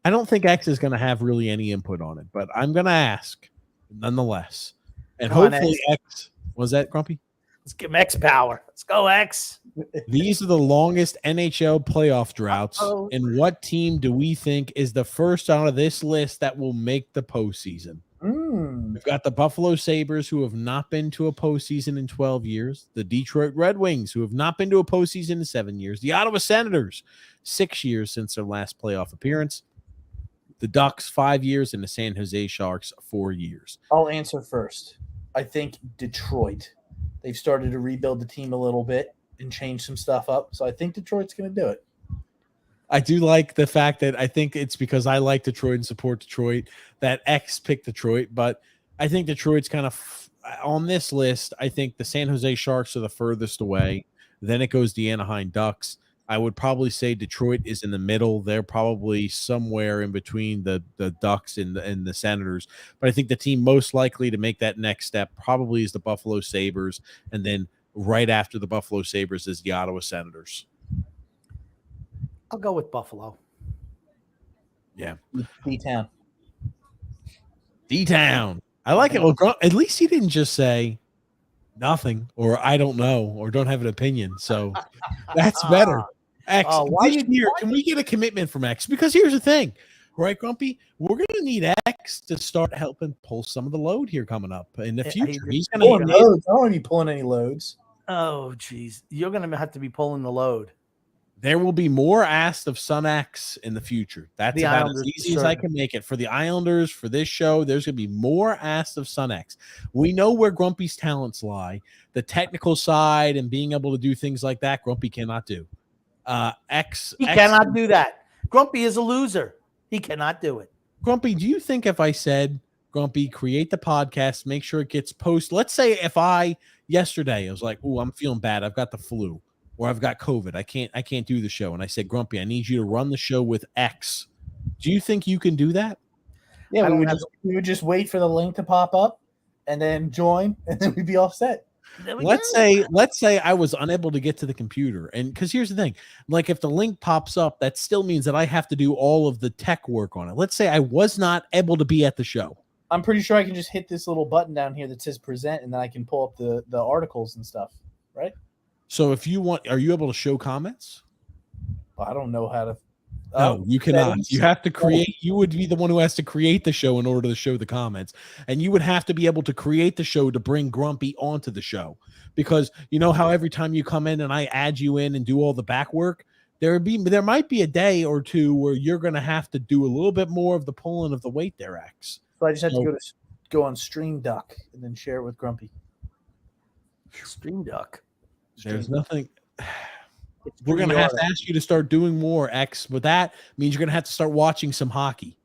I don't think X is going to have really any input on it, but I'm going to ask nonetheless. And Come on, hopefully X, was that Grumpy? Let's give him X power. Let's go, X. These are the longest NHL playoff droughts. Uh-oh. And what team do we think is the first out of this list that will make the postseason? We've got the Buffalo Sabres, who have not been to a postseason in 12 years. The Detroit Red Wings, who have not been to a postseason in 7 years. The Ottawa Senators, 6 years since their last playoff appearance. The Ducks, 5 years. And the San Jose Sharks, 4 years. I'll answer first. I think Detroit. They've started to rebuild the team a little bit and change some stuff up. So I think Detroit's going to do it. I do like the fact that I think it's because I like Detroit and support Detroit that X picked Detroit, but I think Detroit's kind of on this list. I think the San Jose Sharks are the furthest away. Then it goes the Anaheim Ducks. I would probably say Detroit is in the middle. They're probably somewhere in between the Ducks and the Senators. But I think the team most likely to make that next step probably is the Buffalo Sabres. And then right after the Buffalo Sabres is the Ottawa Senators. I'll go with Buffalo. Yeah. D-Town. D-Town. I like it. Well, at least he didn't just say nothing or I don't know or don't have an opinion. So that's better. X, can we get a commitment from X? Because here's the thing, right, Grumpy? We're going to need X to start helping pull some of the load here coming up in the future. He's going to loads. I don't want to be pulling any loads. Oh, geez. You're going to have to be pulling the load. There will be more asked of Sun X in the future. That's The about Islanders, as easy as I can make it. For the Islanders, for this show, there's going to be more asked of Sun X. We know where Grumpy's talents lie. The technical side and being able to do things like that, Grumpy cannot do. He cannot do that. Grumpy is a loser. He cannot do it. Grumpy, do you think if I said, Grumpy, create the podcast, make sure it gets posted. Let's say if yesterday I was like, "Oh, I'm feeling bad. I've got the flu. Or I've got COVID. I can't do the show." And I said, Grumpy, I need you to run the show with X. Do you think you can do that? Yeah, we would just wait for the link to pop up and then join, and then we'd be all set. Let's say I was unable to get to the computer. And because here's the thing, like if the link pops up, that still means that I have to do all of the tech work on it. Let's say I was not able to be at the show. I'm pretty sure I can just hit this little button down here that says present, and then I can pull up the articles and stuff, right? So if you want, are you able to show comments? I don't know how to. No, you cannot. You have to create. You would be the one who has to create the show in order to show the comments. And you would have to be able to create the show to bring Grumpy onto the show. Because you know how every time you come in and I add you in and do all the back work, there might be a day or two where you're going to have to do a little bit more of the pulling of the weight there, X. So I just have to go on Stream Duck and then share it with Grumpy. Stream Duck. There's nothing. We're going to have to ask you to start doing more, X. But that means you're going to have to start watching some hockey.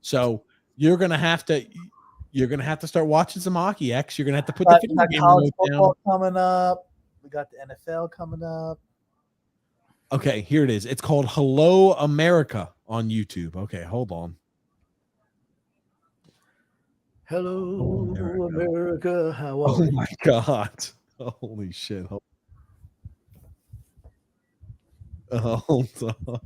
So you're going to have to start watching some hockey, X. You're going to have to put the video game college remote football down. coming up. We got the NFL coming up. Okay, here it is. It's called Hello America on YouTube. Okay, hold on. Hello, America. How are Oh you? my God. Holy shit. Hold on.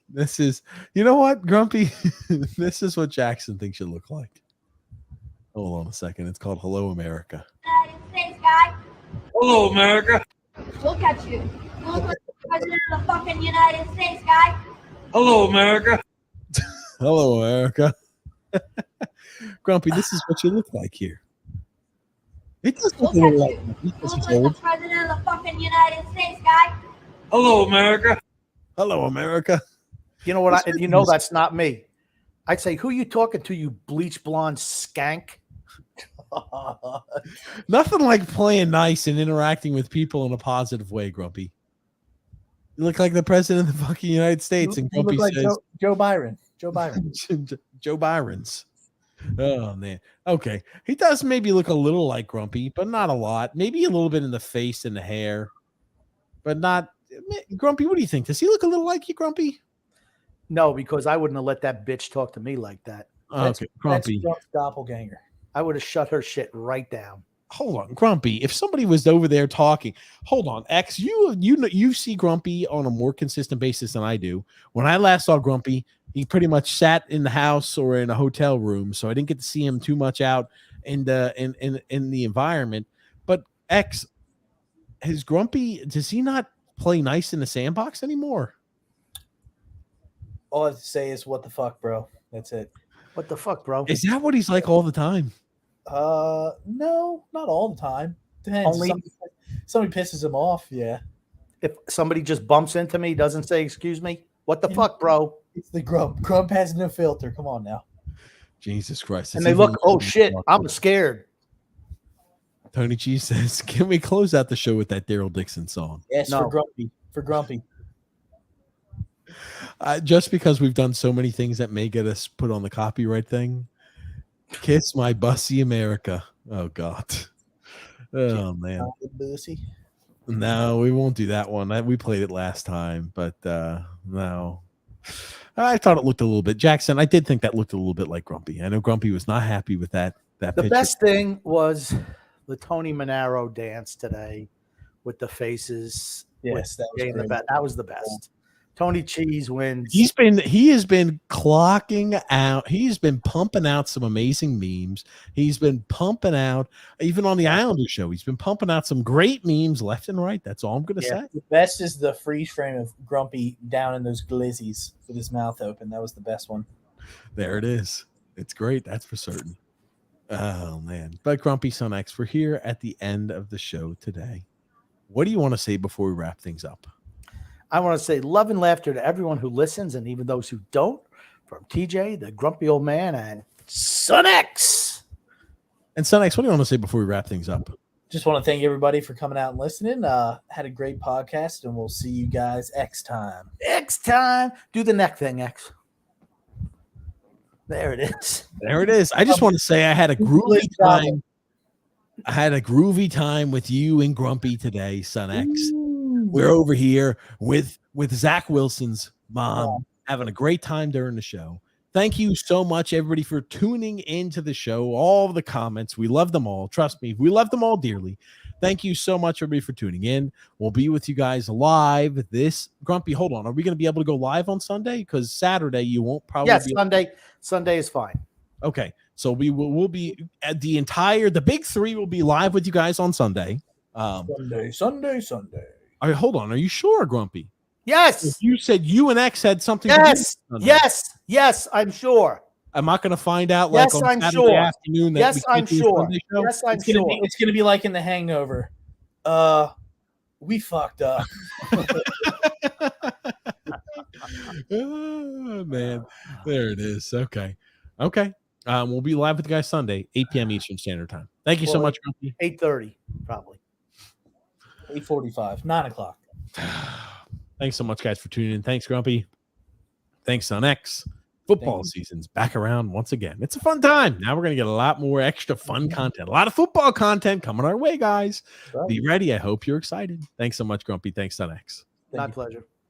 This is, you know what, Grumpy? This is what Jackson thinks you look like. Hold on a second. It's called Hello America. United States guy. Hello, America. Look at you. You look like the president of the fucking United States guy. Hello, America. Hello, America. Grumpy, this is what you look like here. It does look a little like You look like the president of the fucking United States guy. Hello, America. Hello, America. You know what? You know that's not me. I'd say, who you talking to, you bleach blonde skank? Nothing like playing nice and interacting with people in a positive way, Grumpy. You look like the president of the fucking United States, and You Grumpy look like says, Joe Byron. Joe Byron. Joe Byron's. Oh, man. Okay. He does maybe look a little like Grumpy, but not a lot. Maybe a little bit in the face and the hair, but not. Grumpy, what do you think? Does he look a little like you, Grumpy? No, because I wouldn't have let that bitch talk to me like that. Okay, Grumpy. That's Trump's doppelganger. I would have shut her shit right down. Hold on, Grumpy. If somebody was over there talking, hold on, X. You see Grumpy on a more consistent basis than I do. When I last saw Grumpy, he pretty much sat in the house or in a hotel room, so I didn't get to see him too much out in the environment. But X, does he not play nice in the sandbox anymore? All I have to say is, what the fuck, bro? That's it. What the fuck, bro? Is that what he's like all the time? No, not all the time. Depends. Only somebody pisses him off. Yeah. If somebody just bumps into me, doesn't say excuse me, what the fuck, bro? It's the Grump. Grump has no filter. Come on now. Jesus Christ! And they look, oh shit, I'm scared. Tony G says, "Can we close out the show with that Daryl Dixon song?" Yes, for Grumpy. For Grumpy. Just because we've done so many things that may get us put on the copyright thing. Kiss my bussy America. Oh God. Oh man. No, we won't do that one. We played it last time, but no. I thought it looked a little bit, Jackson. I did think that looked a little bit like Grumpy. I know Grumpy was not happy with that. The picture. Best thing was the Tony Monaro dance today with the faces. Yes, that was great. That was the best. Tony Cheese wins. He has been clocking out. He's been pumping out some amazing memes. He's been pumping out, even on the Islander show, he's been pumping out some great memes left and right. That's all I'm going to say. The best is the freeze frame of Grumpy down in those glizzies with his mouth open. That was the best one. There it is. It's great. That's for certain. Oh, man. But Grumpy Son X, we're here at the end of the show today. What do you want to say before we wrap things up? I want to say love and laughter to everyone who listens and even those who don't. From TJ, the grumpy old man, and Son X. And Son X, what do you want to say before we wrap things up? Just want to thank everybody for coming out and listening. Had a great podcast, and we'll see you guys X time. X time. Do the neck thing, X. There it is. There it is. I just want to say I had a groovy time. I had a groovy time with you and Grumpy today, Son X. We're over here with Zach Wilson's mom, having a great time during the show. Thank you so much, everybody, for tuning into the show. All the comments, we love them all. Trust me, we love them all dearly. Thank you so much, everybody, for tuning in. We'll be with you guys live this. Grumpy, hold on. Are we going to be able to go live on Sunday? Because Saturday you won't probably. Yes, Sunday. Sunday is fine. Okay, so we'll be at the big three will be live with you guys on Sunday. Sunday. All right, hold on. Are you sure, Grumpy? Yes. You said UNX had something. Yes. Yes, I'm sure. I'm not going to find out Yes, on I'm Saturday sure. afternoon. That Yes, I'm sure. Yes, I'm sure. It's gonna be like in The Hangover. We fucked up. Oh, man, there it is. Okay. We'll be live with you guys Sunday, 8 p.m. Eastern Standard Time. Thank you so much, Grumpy. 8:30, probably. 8:45, 9 o'clock. Thanks so much, guys, for tuning in. Thanks, Grumpy. Thanks, Son X. Football season's back around once again. It's a fun time. Now we're going to get a lot more extra fun content. A lot of football content coming our way, guys. Be ready. I hope you're excited. Thanks so much, Grumpy. Thanks, Son X. My pleasure.